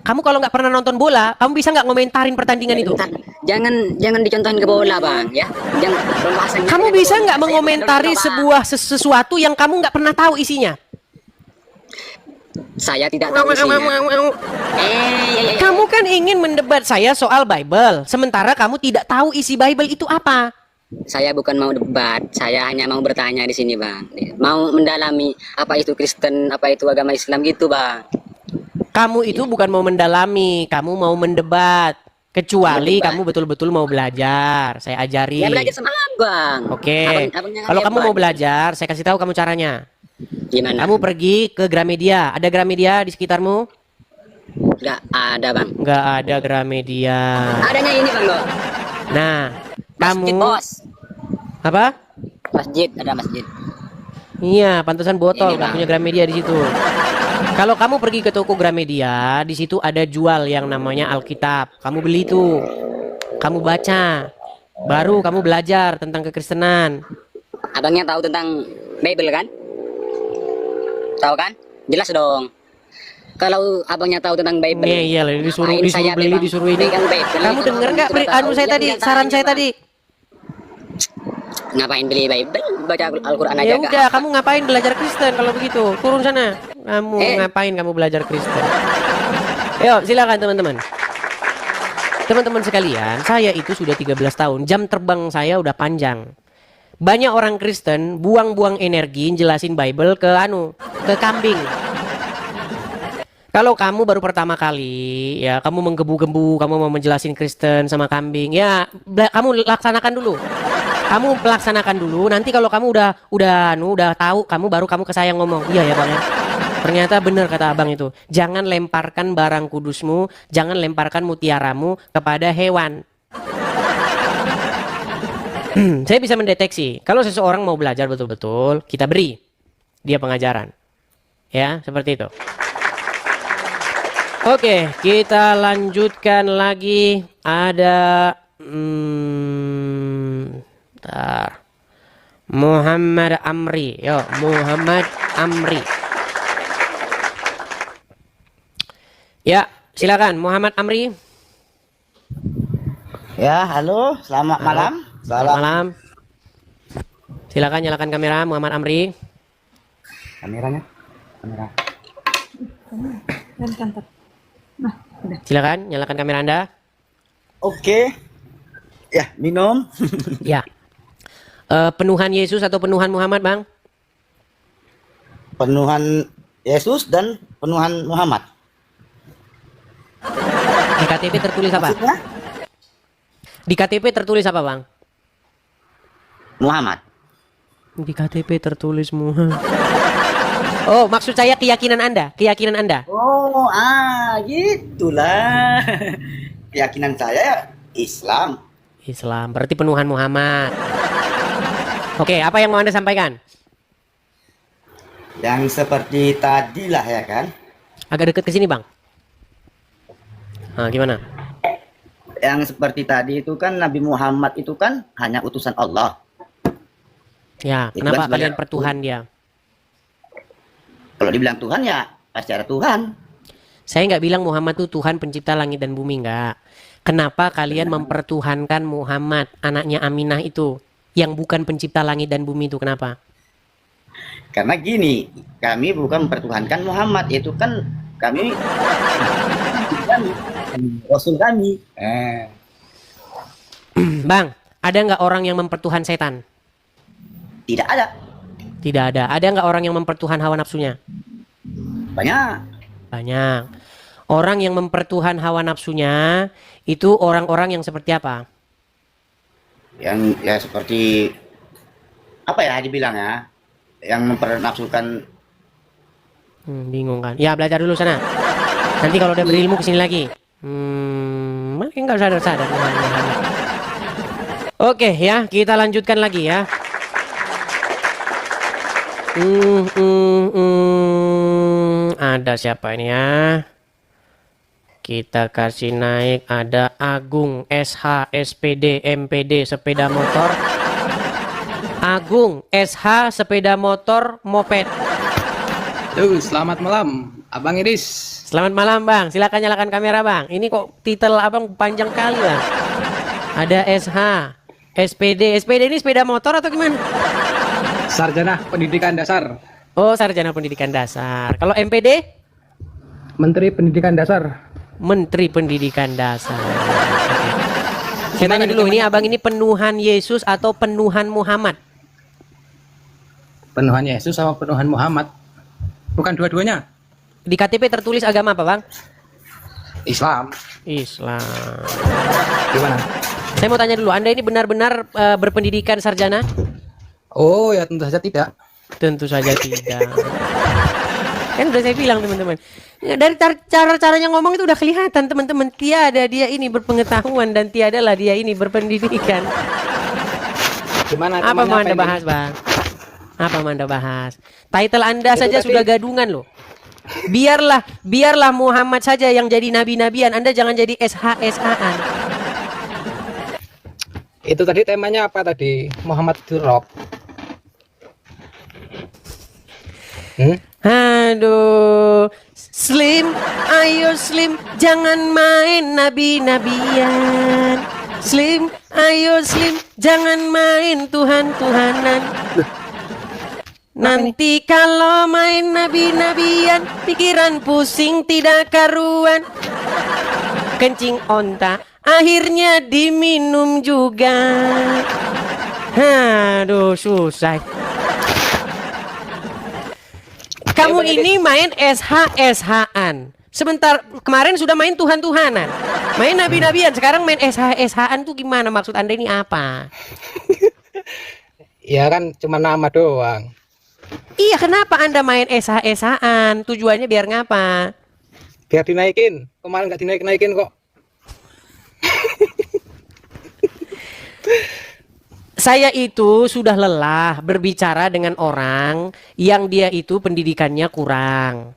Kamu kalau nggak pernah nonton bola, kamu bisa nggak ngomentarin pertandingan itu? Bentar. Jangan dicontohin ke bola bang. Ya. Jangan pembahasannya. Kamu ke bisa bola. nggak Saya mengomentari bukan sebuah sesuatu yang kamu nggak pernah tahu isinya? Saya tidak tahu isinya. Ya. Kamu kan ingin mendebat saya soal Bible, sementara kamu tidak tahu isi Bible itu apa. Saya bukan mau debat, saya hanya mau bertanya di sini, Bang. Mau mendalami apa itu Kristen, apa itu agama Islam gitu, Bang. Kamu itu bukan mau mendalami, kamu mau mendebat. Kecuali Mendebat. kamu betul-betul mau belajar, saya ajari. Ya belajar sama Abang. Oke. Abangnya Kalau kamu mau hebat. belajar, saya kasih tahu kamu caranya. Gimana? Kamu pergi ke Gramedia. Ada Gramedia di sekitarmu? Nggak ada, Bang. Nggak ada Gramedia. Adanya ini, Bang, loh. Nah, Masjid, kamu Bos. apa? Masjid, ada masjid. Iya, pantesan botol Ini, nggak Bang. punya Gramedia di situ. Kalau kamu pergi ke toko Gramedia, di situ ada jual yang namanya Alkitab. Kamu beli itu, kamu baca, baru kamu belajar tentang kekristenan. Abangnya tahu tentang Bible kan? Tahu kan? Jelas dong. Kalau abangnya tahu tentang Bible. Iya, iya, disuruh ngapain saya beli, pegang- disuruh ini. pegang Bible? Kamu Kalau denger abang nggak sudah anu tahu, saya ya tadi, lihat saran caranya, saya Bang. tadi? Ngapain beli Bible? Baca Al-Quran aja. Ya nggak udah, apa. kamu ngapain belajar Kristen kalau begitu? Turun sana. Kamu ngapain kamu belajar Kristen? Ayo, silakan teman-teman. Teman-teman sekalian, saya itu sudah 13 tahun. Jam terbang saya udah panjang. Banyak orang Kristen buang-buang energi jelasin Bible ke kambing. Kalau kamu baru pertama kali, ya kamu menggebu-gebu, kamu mau menjelasin Kristen sama kambing, ya kamu laksanakan dulu. Kamu pelaksanakan dulu. Nanti kalau kamu udah tahu, kamu ke saya ngomong. Iya ya bang ya. Ternyata benar kata abang itu. Jangan lemparkan barang kudusmu, jangan lemparkan mutiaramu kepada hewan. Saya bisa mendeteksi kalau seseorang mau belajar betul-betul, kita beri dia pengajaran. Ya, seperti itu. Oke, kita lanjutkan lagi. Ada bentar. Muhammad Amri. Yo, Muhammad Amri. Ya, silakan Muhammad Amri. Ya, halo, selamat malam. Selamat malam. Silakan nyalakan kamera Muhammad Amri. Kameranya, kamera. Silakan nyalakan kamera Anda. Oke. Ya, minum. Ya. Penuhan Yesus atau penuhan Muhammad, Bang? Penuhan Yesus dan penuhan Muhammad. Di KTP tertulis apa? Maksudnya? Di KTP tertulis apa, Bang? Muhammad. Di KTP tertulis Muhammad. Oh, maksud saya keyakinan Anda, keyakinan Anda. Oh, gitulah. Keyakinan saya Islam. Islam, berarti penuhan Muhammad. Oke, apa yang mau Anda sampaikan? Yang seperti tadi lah ya kan. Agak dekat ke sini, Bang. Nah, gimana? Yang seperti tadi itu kan Nabi Muhammad itu kan hanya utusan Allah. Ya, Itu kenapa kan kalian sebagai- pertuhan dia? Kalau dibilang Tuhan ya pasti ada Tuhan. Saya nggak bilang Muhammad itu Tuhan pencipta langit dan bumi, nggak. Kenapa kalian mempertuhankan Muhammad, anaknya Aminah itu, yang bukan pencipta langit dan bumi itu, kenapa? Karena gini, kami bukan mempertuhankan Muhammad, itu kan kami Rasul kami. Bang, ada nggak orang yang mempertuhan setan? Tidak ada. Tidak ada. Ada nggak orang yang mempertuhan hawa nafsunya? Banyak. Banyak. Orang yang mempertuhan hawa nafsunya itu orang-orang yang seperti apa? Yang ya seperti apa ya dibilang ya? Yang mempernafsukan. Bingung kan? Ya, belajar dulu sana. Nanti kalau udah berilmu kesini lagi. Makin nggak sadar-sadar. Oke ya, kita lanjutkan lagi ya. Ada siapa ini ya? Kita kasih naik. Ada Agung, SH, SPD, MPD, sepeda motor. Agung, SH, sepeda motor, moped. Selamat malam, Abang Iris. Selamat malam, Bang. Silakan nyalakan kamera, Bang. Ini kok titel Abang panjang kali, Bang. Ada SH, SPD. SPD ini sepeda motor atau gimana? Sarjana Pendidikan Dasar. Oh, sarjana pendidikan dasar. Kalau MPD? Menteri Pendidikan Dasar. Menteri Pendidikan Dasar. Oke. Saya tanya dulu, ini Abang ini penuhan Yesus atau penuhan Muhammad? Penuhan Yesus sama penuhan Muhammad. Bukan dua-duanya. Di KTP tertulis agama apa, Bang? Islam. Islam. Gimana? Saya mau tanya dulu, Anda ini benar-benar berpendidikan sarjana? Oh ya, tentu saja tidak. Tentu saja tidak. Kan udah saya bilang, teman-teman. Ya, dari cara-caranya ngomong itu udah kelihatan, teman-teman. Tiada dia ini berpengetahuan dan tiadalah dia ini berpendidikan. Gimana? Apa mau Anda bahas, Bang? Apa mau Anda bahas? Title Anda saja sudah gadungan loh. Biarlah Muhammad saja yang jadi nabi-nabian. Anda jangan jadi SH-SH-an. Itu tadi temanya apa tadi? Muhammad Durrab. Aduh, Slim, ayo Slim, jangan main nabi-nabian. Slim, ayo Slim, jangan main Tuhan-Tuhanan. Nanti kalau main nabi-nabian, pikiran pusing tidak karuan. Kencing onta, akhirnya diminum juga. Aduh, susah. Kamu ini main SH-SH-an. Sebentar, kemarin sudah main Tuhan-Tuhanan. Main nabi-nabian, sekarang main SH-SH-an tuh gimana? Maksud Anda ini apa? Ya kan cuma nama doang. Iya, kenapa Anda main SH-SH-an? Tujuannya biar ngapa? Biar dinaikin. Kemarin nggak dinaik-naikin kok. Saya itu sudah lelah berbicara dengan orang yang dia itu pendidikannya kurang.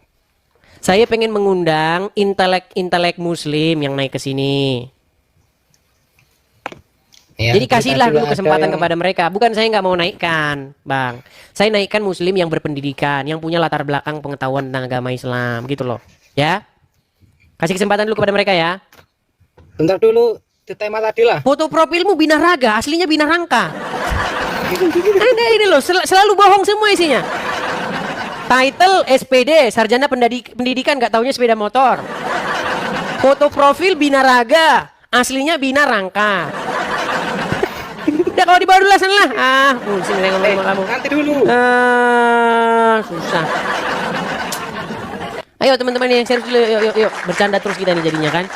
Saya pengen mengundang intelek muslim yang naik ke sini. Ya, Jadi kasihlah dulu juga kesempatan ada yang- kepada mereka. Bukan saya nggak mau naikkan, Bang. Saya naikkan muslim yang berpendidikan, yang punya latar belakang pengetahuan tentang agama Islam, gitu loh. Ya. Kasih kesempatan dulu kepada mereka ya. Bentar dulu, itu tema tadi lah. Foto profilmu Binaraga, aslinya Binarangka. Anda ini loh, selalu bohong semua isinya. Title SPD, sarjana pendidikan, nggak taunya sepeda motor. Foto profil Binaraga, aslinya Binarangka. Udah kalau dibawa dulu lah sana lah. Pusing saya ngomong sama kamu. Nanti dulu. Susah. Ayo teman-teman yang serius dulu, yuk. Bercanda terus kita nih jadinya kan.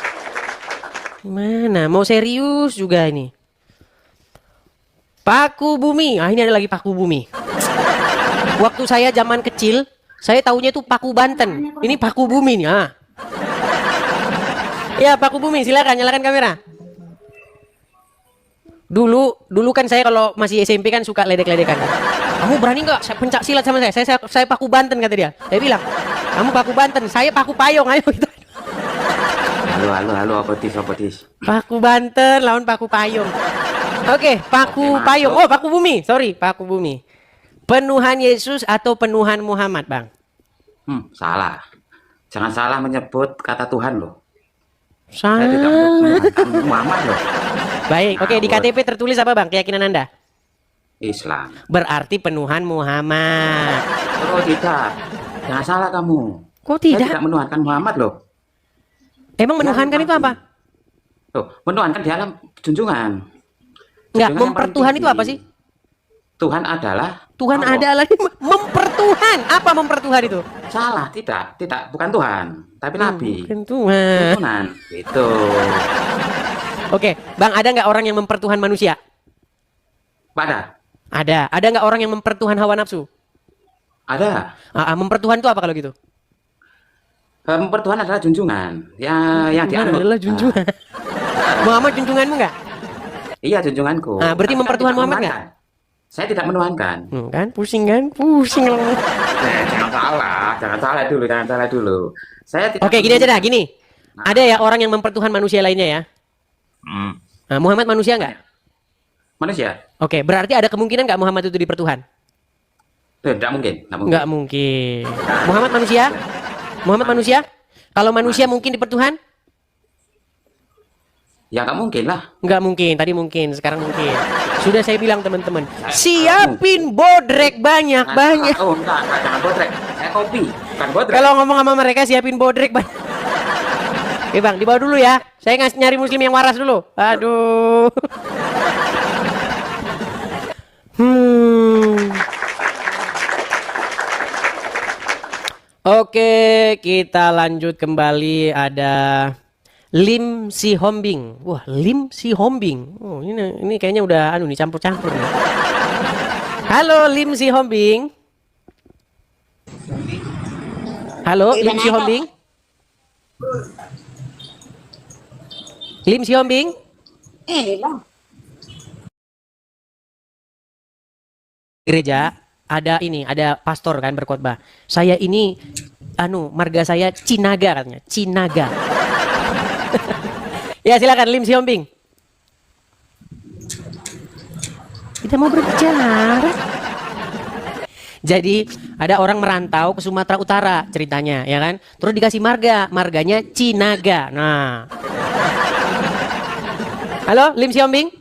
Gimana? Mau serius juga ini. Paku Bumi. Ini ada lagi Paku Bumi. Waktu saya zaman kecil, saya taunya itu Paku Banten. Ini Paku Bumi nih. Ya, Paku Bumi, silakan nyalakan kamera. Dulu kan saya kalau masih SMP kan suka ledek-ledekan. Kamu berani nggak pencak silat sama saya? Saya Paku Banten kata dia. Saya bilang, kamu Paku Banten, saya Paku Payong. Ayo kita. Halo, apotis. Paku Banten lawan Paku Payung. Oke, Paku Payung. Oh, Paku Bumi. Sorry, Paku Bumi. Penuhan Yesus atau penuhan Muhammad, Bang? Salah. Jangan salah menyebut kata Tuhan loh. Salah. Saya tidak menuhankan Muhammad loh. Baik, oke, di KTP tertulis apa, Bang? Keyakinan Anda? Islam. Berarti penuhan Muhammad. Oh tidak. Jangan salah kamu. Kok Saya tidak? tidak menuhankan Muhammad loh. Emang menuhankan itu apa? Tuh, menuhankan di alam junjungan. Enggak, Junjungan yang mempertuhan paling itu apa tinggi. sih? Tuhan adalah Tuhan Allah. adalah mempertuhan. Apa mempertuhan itu? Salah, tidak, bukan Tuhan, tapi Nabi. Bukan Tuhan. Tuhan, itu. Oke, Bang, ada nggak orang yang mempertuhan manusia? Pada, Ada. Ada nggak orang yang mempertuhan hawa nafsu? ada. Mempertuhan itu apa kalau gitu? Mempertuhan adalah junjungan. Yang dianut. adalah junjungan. Muhammad junjunganmu nggak? Iya, junjunganku. Berarti Tapi mempertuhan tidak Muhammad nggak? menuhankan. Saya tidak menuhankan. Kan? Pusing kan? Pusing. Jangan salah dulu. Saya tidak. Oke, gini aja dah, gini. Ada ya orang yang mempertuhan manusia lainnya ya? Muhammad manusia nggak? Manusia? Oke, berarti ada kemungkinan nggak Muhammad itu dipertuhan? Tidak mungkin. Nggak mungkin. Muhammad manusia? Muhammad manusia? Kalau manusia mungkin dipertuhan? Ya nggak mungkin lah. Nggak mungkin, tadi mungkin, sekarang mungkin. Sudah saya bilang teman-teman, siapin bodrek banyak-banyak. Oh enggak, jangan bodrek. Saya kopi, bukan bodrek. Kalau ngomong sama mereka siapin bodrek banyak. Oke Bang, dibawa dulu ya. Saya nyari muslim yang waras dulu. Aduh. Oke, kita lanjut kembali. Ada Lim Si Hombing. Wah, Lim Si Hombing. Oh, ini kayaknya udah nih campur-campur nih. Halo Lim Si Hombing. Halo Lim Si Hombing. Lim Si Hombing. Gereja ada pastor kan berkhotbah. Saya ini marga saya Cinaga katanya. Cinaga. Ya silakan Lim Si Hombing. Kita mau berbicara. Jadi ada orang merantau ke Sumatera Utara ceritanya, ya kan? Terus dikasih marganya Cinaga. Nah. Halo, Lim Si Hombing?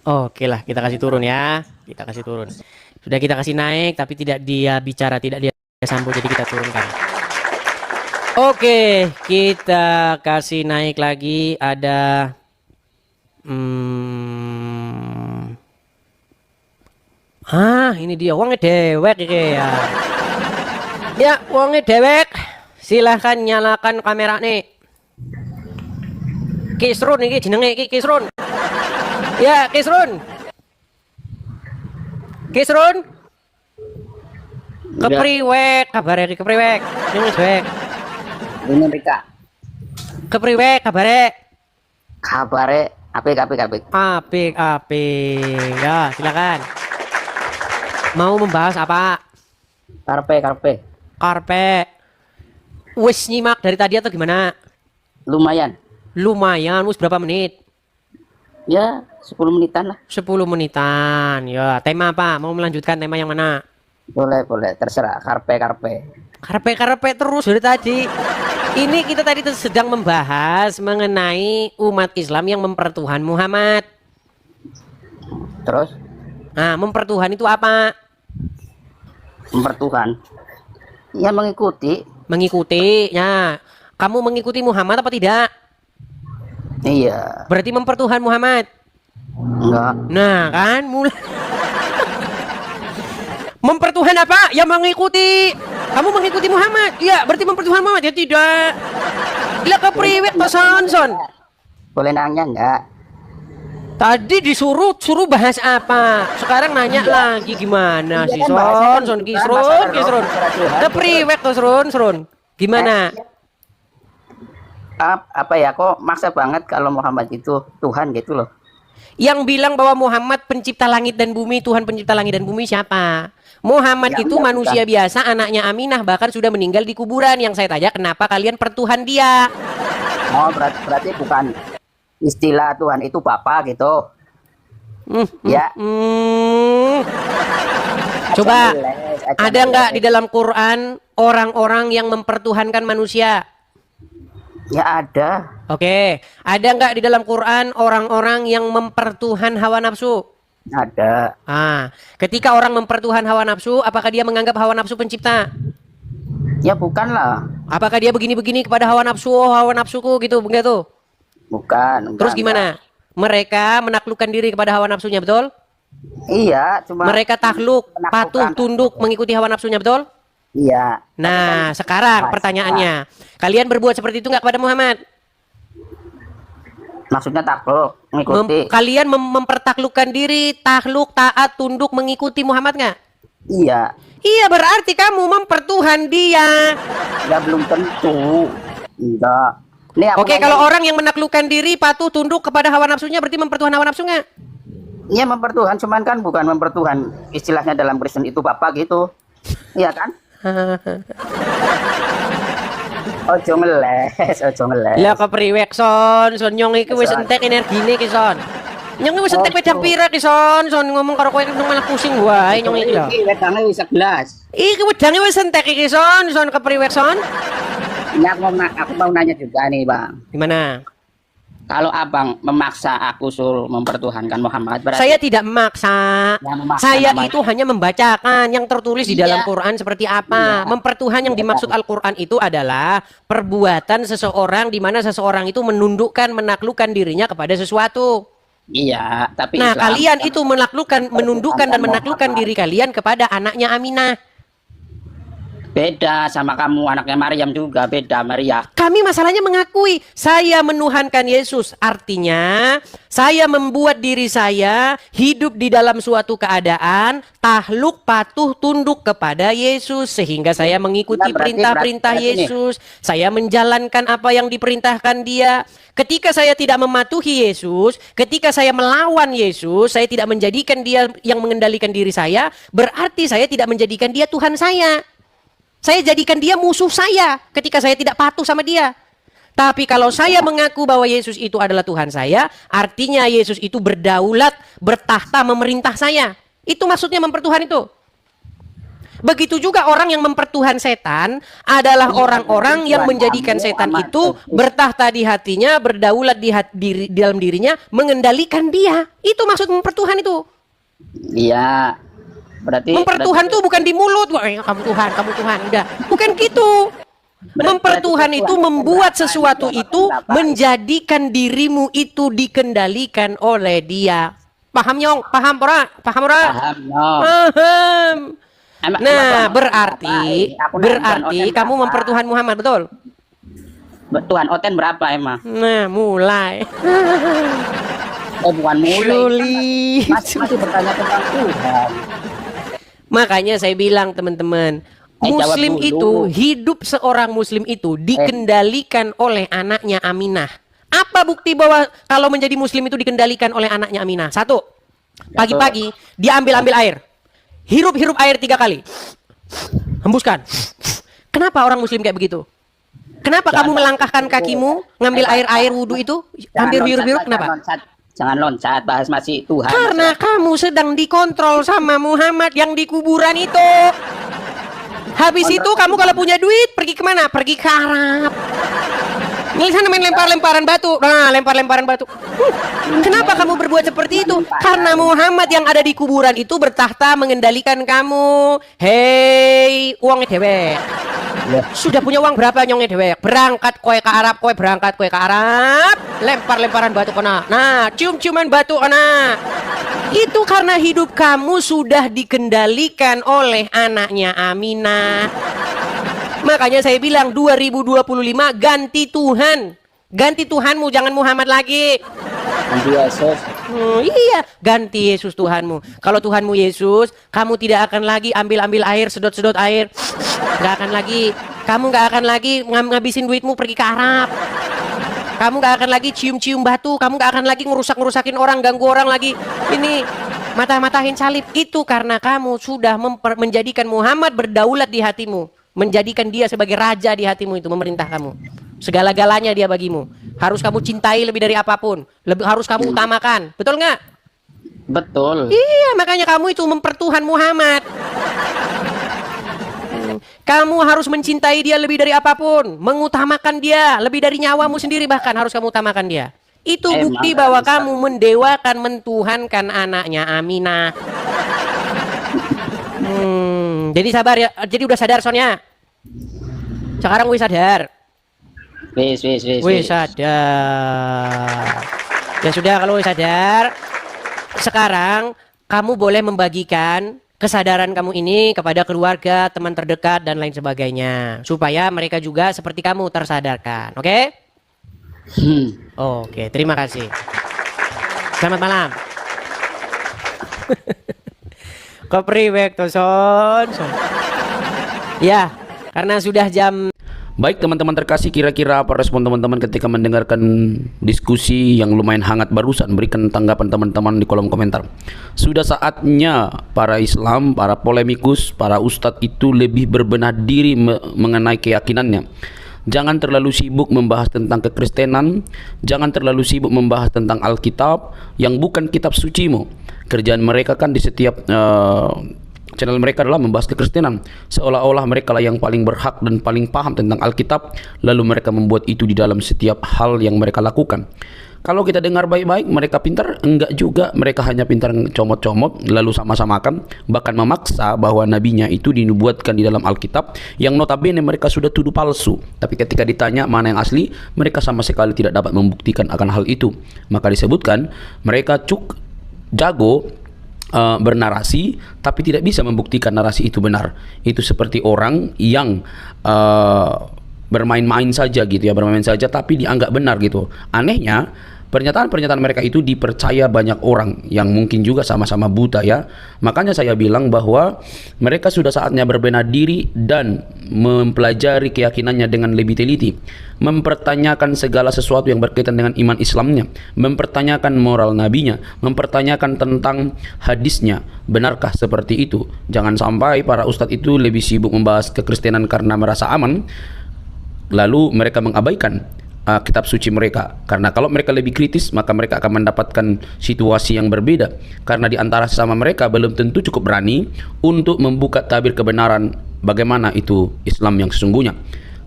Oke lah, kita kasih turun ya. Kita kasih turun. Sudah kita kasih naik, tapi tidak dia bicara, tidak dia sambut, jadi kita turunkan. Oke, kita kasih naik lagi. Ada ini dia wongnya dewek ya. Ya, wongnya dewek. Silahkan nyalakan kamera nih. Kisrun ini jenenge iki Kisrun. Ya, Kisrun. Kisrun. Kepriwek, kabare kepriwek. Nyung dewek. Ini Rika. Kepriwek kabare. Kabare Apik. Apik. Ya, silakan. Mau membahas apa? Karpe. Wis nyimak dari tadi atau gimana? Lumayan. Wis berapa menit? Ya, 10 menitan lah. 10 menitan. Ya, tema apa? Mau melanjutkan tema yang mana? Boleh, terserah. Karpe. Karpe terus dari tadi. Ini kita tadi sedang membahas mengenai umat Islam yang mempertuhan Muhammad. Terus? Nah, mempertuhan itu apa? Mempertuhan. Ya mengikuti. Ya. Kamu mengikuti Muhammad apa tidak? Iya. Berarti mempertuhan Muhammad? Enggak. Nah, kan mulai. Mempertuhan apa? Ya mengikuti. Kamu mengikuti Muhammad? Ya, berarti mempertuhan Muhammad? Ya tidak. Lah kepriwet to son. Boleh nanya enggak? Tadi suruh bahas apa? Sekarang nanya lagi gimana sih son Kisron. Kepriwet to Sron. Gimana? Apa ya, kok maksa banget kalau Muhammad itu Tuhan gitu loh. Yang bilang bahwa Muhammad pencipta langit dan bumi, Tuhan pencipta langit dan bumi siapa? Muhammad Ya, itu manusia biasa, anaknya Aminah, bahkan sudah meninggal di kuburan. Yang saya tanya, kenapa kalian pertuhan dia? Oh, berarti bukan istilah Tuhan itu Bapa gitu. Ya. Coba, ada nggak di dalam Quran orang-orang yang mempertuhankan manusia? Ya ada. Oke, ada nggak di dalam Quran orang-orang yang mempertuhan hawa nafsu? Ada. Ketika orang mempertuhan hawa nafsu, apakah dia menganggap hawa nafsu pencipta? Ya bukan lah. Apakah dia begini-begini kepada hawa nafsu? Oh, hawa nafsuku gitu, begitu? Bukan. Terus gimana? Mereka menaklukkan diri kepada hawa nafsunya, betul? Iya, cuma mereka takluk, patuh, tunduk, mengikuti hawa nafsunya, betul? Iya. Nah, sekarang pertanyaannya, kalian berbuat seperti itu nggak kepada Muhammad? Maksudnya takluk, mengikuti. Kalian mempertaklukkan diri, takluk, taat, tunduk, mengikuti Muhammad nggak? Iya. Iya, berarti kamu mempertuhan dia. Ya belum tentu. Enggak. Oke, kalau orang yang menaklukkan diri, patuh, tunduk kepada hawa nafsunya, berarti mempertuhan hawa nafsu nggak? Iya, mempertuhan, cuman kan bukan mempertuhan istilahnya dalam Kristen itu Bapak gitu. Iya kan? Ojo ngeles. Lah kepriwek son nyong iki wis entek energine ki son. Nyong wis entek wedang pira ki son ngomong karo kowe malah pusing wae nyong iki lho. Iki wedange wis 11. Iki wedange wis entek iki son kepriwek son. Ya aku mau nanya juga nih, Bang. Gimana? Kalau abang memaksa aku suruh mempertuhankan Muhammad, berarti saya tidak memaksa. Saya namanya. itu hanya membacakan yang tertulis di dalam Quran seperti apa. Mempertuhan yang dimaksud Al-Quran itu adalah perbuatan seseorang di mana seseorang itu menundukkan, menaklukkan dirinya kepada sesuatu. Iya, tapi nah, Islam, kalian itu menundukkan dan menaklukkan diri kalian kepada anaknya Aminah. beda sama kamu, anaknya Maryam juga beda, Maria. Kami masalahnya mengakui saya menuhankan Yesus. Artinya saya membuat diri saya hidup di dalam suatu keadaan takluk, patuh, tunduk kepada Yesus. Sehingga saya mengikuti perintah-perintah Yesus. Saya menjalankan apa yang diperintahkan dia. Ketika saya tidak mematuhi Yesus, ketika saya melawan Yesus, saya tidak menjadikan dia yang mengendalikan diri saya, berarti saya tidak menjadikan dia Tuhan saya. Saya jadikan dia musuh saya ketika saya tidak patuh sama dia. Tapi kalau saya mengaku bahwa Yesus itu adalah Tuhan saya, artinya Yesus itu berdaulat, bertahta, memerintah saya. Itu maksudnya mempertuhan itu. Begitu juga orang yang mempertuhan setan adalah orang-orang yang menjadikan setan itu bertahta di hatinya, berdaulat di dalam dirinya, mengendalikan dia. Itu maksud mempertuhan itu. Iya. Berarti mempertuhan tuh bukan di mulut, wah kamu Tuhan, enggak. Bukan gitu. Mempertuhan itu membuat sesuatu itu menjadikan dirimu itu dikendalikan oleh dia. Paham nyong? Paham ora? Paham. Nah, berarti kamu mempertuhan Muhammad, betul? Tuhan Oten berapa emang? Nah, mulai. Oh, bukan mulai. Masih bertanya tentang Tuhan. Makanya saya bilang teman-teman, Muslim itu, hidup seorang Muslim itu dikendalikan oleh anaknya Aminah. Apa bukti bahwa kalau menjadi muslim itu dikendalikan oleh anaknya Aminah? Satu, pagi-pagi dia ambil air, hirup air 3 kali, hembuskan. Kenapa orang muslim kayak begitu? Kenapa kamu melangkahkan kakimu ngambil air wudhu itu hampir hirup-hirup? Kenapa? Jangan loncat, bahas masih Tuhan. Karena kamu sedang dikontrol sama Muhammad yang di kuburan itu. Habis itu kamu kalau punya duit pergi kemana? Pergi ke Arab. Di sana main lempar-lemparan batu. Nah, lempar-lemparan batu. Kenapa kamu berbuat seperti itu? Karena Muhammad yang ada di kuburan itu bertahta mengendalikan kamu. Hei, uangnya dewek. Sudah punya uang berapa nyongnya dewek? Berangkat kowe ke Arab, kowe berangkat kowe ke Arab. Lempar-lemparan batu kena. Nah, cium-ciuman batu kena. Itu karena hidup kamu sudah dikendalikan oleh anaknya Aminah. Makanya saya bilang 2025 ganti Tuhan. Ganti Tuhanmu, jangan Muhammad lagi. Ganti Yesus. Iya, ganti Yesus Tuhanmu. Kalau Tuhanmu Yesus, kamu tidak akan lagi ambil air, sedot-sedot air. Gak akan lagi. Kamu gak akan lagi ngabisin duitmu pergi ke Arab. Kamu gak akan lagi cium-cium batu. Kamu gak akan lagi ngerusakin orang, ganggu orang lagi. Ini matahin salib. Itu karena kamu sudah menjadikan Muhammad berdaulat di hatimu. Menjadikan dia sebagai raja di hatimu, itu memerintah kamu. Segala-galanya dia bagimu. Harus kamu cintai lebih dari apapun. Harus kamu utamakan. Betul nggak? Betul. Iya, makanya kamu itu mempertuhan Muhammad. Kamu harus mencintai dia lebih dari apapun. Mengutamakan dia lebih dari nyawamu sendiri, bahkan harus kamu utamakan dia. Itu bukti bahwa kamu mendewakan, mentuhankan anaknya Aminah. Jadi sabar ya. Jadi udah sadar Sonya. Sekarang wis sadar. Wis sadar. Ya sudah, kalau wis sadar, sekarang kamu boleh membagikan kesadaran kamu ini kepada keluarga, teman terdekat dan lain sebagainya, supaya mereka juga seperti kamu tersadarkan. Oke? Oke, terima kasih. Selamat malam. Kepriwek to son. Ya, karena sudah jam. Baik teman-teman terkasih, kira-kira apa respon teman-teman ketika mendengarkan diskusi yang lumayan hangat barusan? Berikan tanggapan teman-teman di kolom komentar. Sudah saatnya para Islam, para polemikus, para ustadz itu lebih berbenah diri mengenai keyakinannya. Jangan terlalu sibuk membahas tentang kekristenan. Jangan terlalu sibuk membahas tentang Alkitab yang bukan kitab sucimu. Kerjaan mereka kan di setiap channel mereka adalah membahas kekristenan, seolah-olah mereka lah yang paling berhak dan paling paham tentang Alkitab. Lalu mereka membuat itu di dalam setiap hal yang mereka lakukan. Kalau kita dengar baik-baik, mereka pintar? Enggak juga. Mereka hanya pintar comot-comot lalu sama-samakan, bahkan memaksa bahwa nabinya itu dinubuatkan di dalam Alkitab yang notabene mereka sudah tuduh palsu. Tapi ketika ditanya mana yang asli, mereka sama sekali tidak dapat membuktikan akan hal itu. Maka disebutkan mereka jago bernarasi, tapi tidak bisa membuktikan narasi itu benar. Itu seperti orang yang bermain-main saja gitu ya, bermain saja tapi dianggap benar gitu. Anehnya, pernyataan-pernyataan mereka itu dipercaya banyak orang yang mungkin juga sama-sama buta ya. Makanya saya bilang bahwa mereka sudah saatnya berbenah diri dan mempelajari keyakinannya dengan lebih teliti, mempertanyakan segala sesuatu yang berkaitan dengan iman Islamnya, mempertanyakan moral nabinya, mempertanyakan tentang hadisnya. Benarkah seperti itu? Jangan sampai para ustadz itu lebih sibuk membahas kekristenan karena merasa aman, lalu mereka mengabaikan kitab suci mereka. Karena kalau mereka lebih kritis, maka mereka akan mendapatkan situasi yang berbeda. Karena di antara sesama mereka belum tentu cukup berani untuk membuka tabir kebenaran bagaimana itu Islam yang sesungguhnya.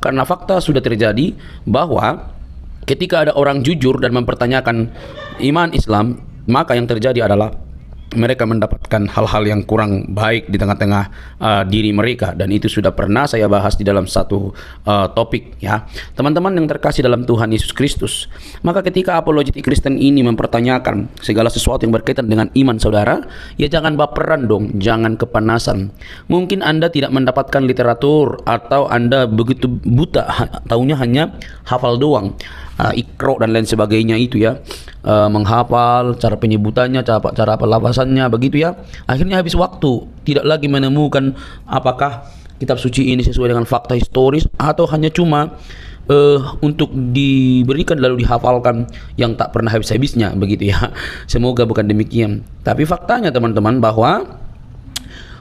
Karena fakta sudah terjadi bahwa ketika ada orang jujur dan mempertanyakan iman Islam, maka yang terjadi adalah mereka mendapatkan hal-hal yang kurang baik di tengah-tengah diri mereka, dan itu sudah pernah saya bahas di dalam satu topik ya teman-teman yang terkasih dalam Tuhan Yesus Kristus. Maka ketika apologetik Kristen ini mempertanyakan segala sesuatu yang berkaitan dengan iman saudara, ya jangan baperan dong, jangan kepanasan. Mungkin Anda tidak mendapatkan literatur, atau Anda begitu buta, taunya hanya hafal doang, ikro dan lain sebagainya itu ya, menghafal cara penyebutannya, cara pelafasannya begitu ya. Akhirnya habis waktu, tidak lagi menemukan apakah kitab suci ini sesuai dengan fakta historis, atau hanya cuma untuk diberikan lalu dihafalkan yang tak pernah habis-habisnya begitu ya. Semoga bukan demikian. Tapi faktanya teman-teman bahwa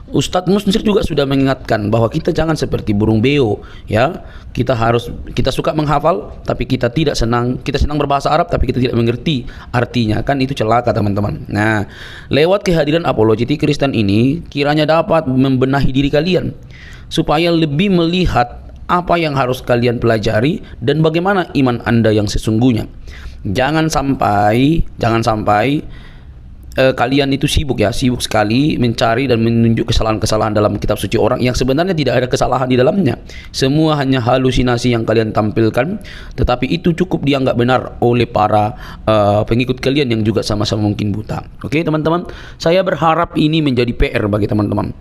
Ustadz Musnir juga sudah mengingatkan bahwa kita jangan seperti burung beo ya. Kita suka menghafal tapi kita senang berbahasa Arab tapi kita tidak mengerti artinya, kan itu celaka teman-teman. Nah, lewat kehadiran apologetik Kristen ini kiranya dapat membenahi diri kalian supaya lebih melihat apa yang harus kalian pelajari dan bagaimana iman Anda yang sesungguhnya. Jangan sampai kalian itu sibuk sekali mencari dan menunjuk kesalahan-kesalahan dalam kitab suci orang yang sebenarnya tidak ada kesalahan di dalamnya. Semua hanya halusinasi yang kalian tampilkan, tetapi itu cukup dianggap benar oleh para pengikut kalian yang juga sama-sama mungkin buta. Oke teman-teman, saya berharap ini menjadi PR bagi teman-teman.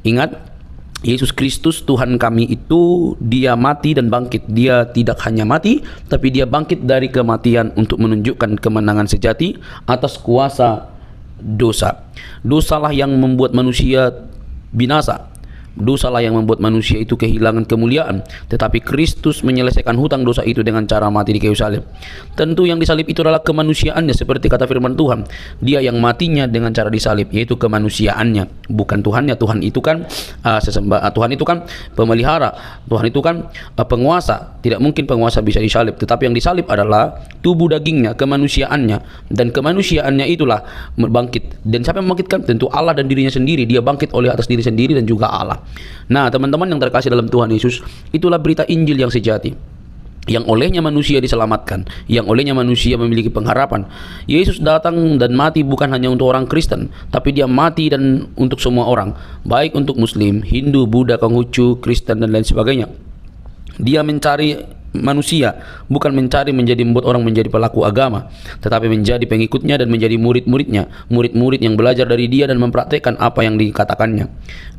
Ingat, Yesus Kristus Tuhan kami itu dia mati dan bangkit. Dia tidak hanya mati, tapi dia bangkit dari kematian untuk menunjukkan kemenangan sejati atas kuasa dosa. Dosalah yang membuat manusia binasa. Dosalah yang membuat manusia itu kehilangan kemuliaan. Tetapi Kristus menyelesaikan hutang dosa itu dengan cara mati di kayu salib. Tentu yang disalib itu adalah kemanusiaannya, seperti kata firman Tuhan. Dia yang matinya dengan cara disalib, yaitu kemanusiaannya, bukan Tuhannya. Tuhan itu kan Tuhan itu kan pemelihara. Tuhan itu kan penguasa. Tidak mungkin penguasa bisa disalib. Tetapi yang disalib adalah tubuh dagingnya, kemanusiaannya, dan kemanusiaannya itulah bangkit. Dan siapa yang membangkitkan? Tentu Allah dan dirinya sendiri. Dia bangkit oleh atas diri sendiri dan juga Allah. Nah teman-teman yang terkasih dalam Tuhan Yesus, itulah berita Injil yang sejati, yang olehnya manusia diselamatkan, yang olehnya manusia memiliki pengharapan. Yesus datang dan mati bukan hanya untuk orang Kristen, tapi dia mati dan untuk semua orang, baik untuk Muslim, Hindu, Buddha, Konghucu, Kristen dan lain sebagainya. Dia mencari manusia, bukan mencari membuat orang menjadi pelaku agama, tetapi menjadi pengikutnya dan menjadi murid-muridnya, murid-murid yang belajar dari dia dan mempraktekkan apa yang dikatakannya.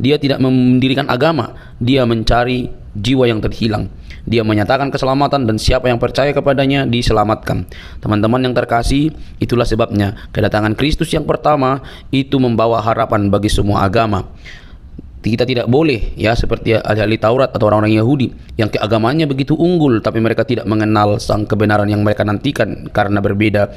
Dia tidak mendirikan agama, dia mencari jiwa yang terhilang. Dia menyatakan keselamatan dan siapa yang percaya kepadanya diselamatkan. Teman-teman yang terkasih, itulah sebabnya kedatangan Kristus yang pertama itu membawa harapan bagi semua agama. Kita tidak boleh seperti ahli Taurat atau orang-orang Yahudi yang keagamaannya begitu unggul tapi mereka tidak mengenal sang kebenaran yang mereka nantikan karena berbeda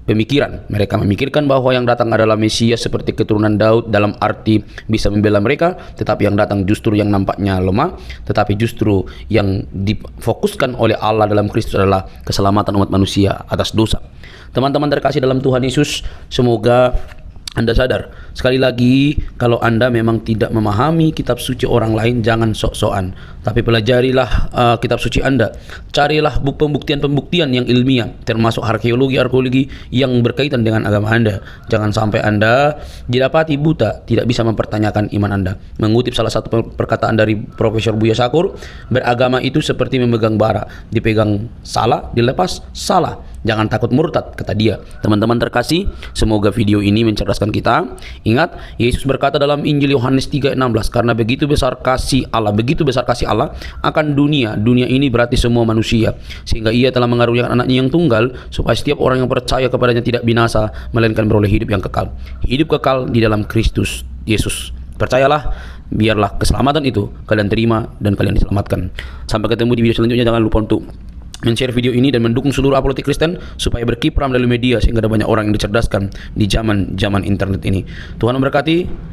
pemikiran. Mereka memikirkan bahwa yang datang adalah Mesias seperti keturunan Daud dalam arti bisa membela mereka, tetapi yang datang justru yang nampaknya lemah, tetapi justru yang difokuskan oleh Allah dalam Kristus adalah keselamatan umat manusia atas dosa. Teman-teman terkasih dalam Tuhan Yesus, semoga Anda sadar, sekali lagi, kalau Anda memang tidak memahami kitab suci orang lain, jangan sok-sokan. Tapi pelajarilah kitab suci Anda. Carilah pembuktian-pembuktian yang ilmiah, termasuk arkeologi yang berkaitan dengan agama Anda. Jangan sampai Anda didapati buta, tidak bisa mempertanyakan iman Anda. Mengutip salah satu perkataan dari Profesor Buya Syakur, beragama itu seperti memegang bara. Dipegang salah, dilepas salah. Jangan takut murtad, kata dia. Teman-teman terkasih, semoga video ini mencerdaskan kita. Ingat, Yesus berkata dalam Injil Yohanes 3:16, karena begitu besar kasih Allah akan dunia ini berarti semua manusia, sehingga ia telah mengaruniakan anaknya yang tunggal, supaya setiap orang yang percaya kepadanya tidak binasa, melainkan beroleh hidup yang kekal. Hidup kekal di dalam Kristus Yesus. Percayalah, biarlah keselamatan itu kalian terima dan kalian diselamatkan. Sampai ketemu di video selanjutnya. Jangan lupa untuk men-share video ini dan mendukung seluruh apologetik Kristen supaya berkiprah melalui media sehingga ada banyak orang yang dicerdaskan di zaman internet ini. Tuhan memberkati.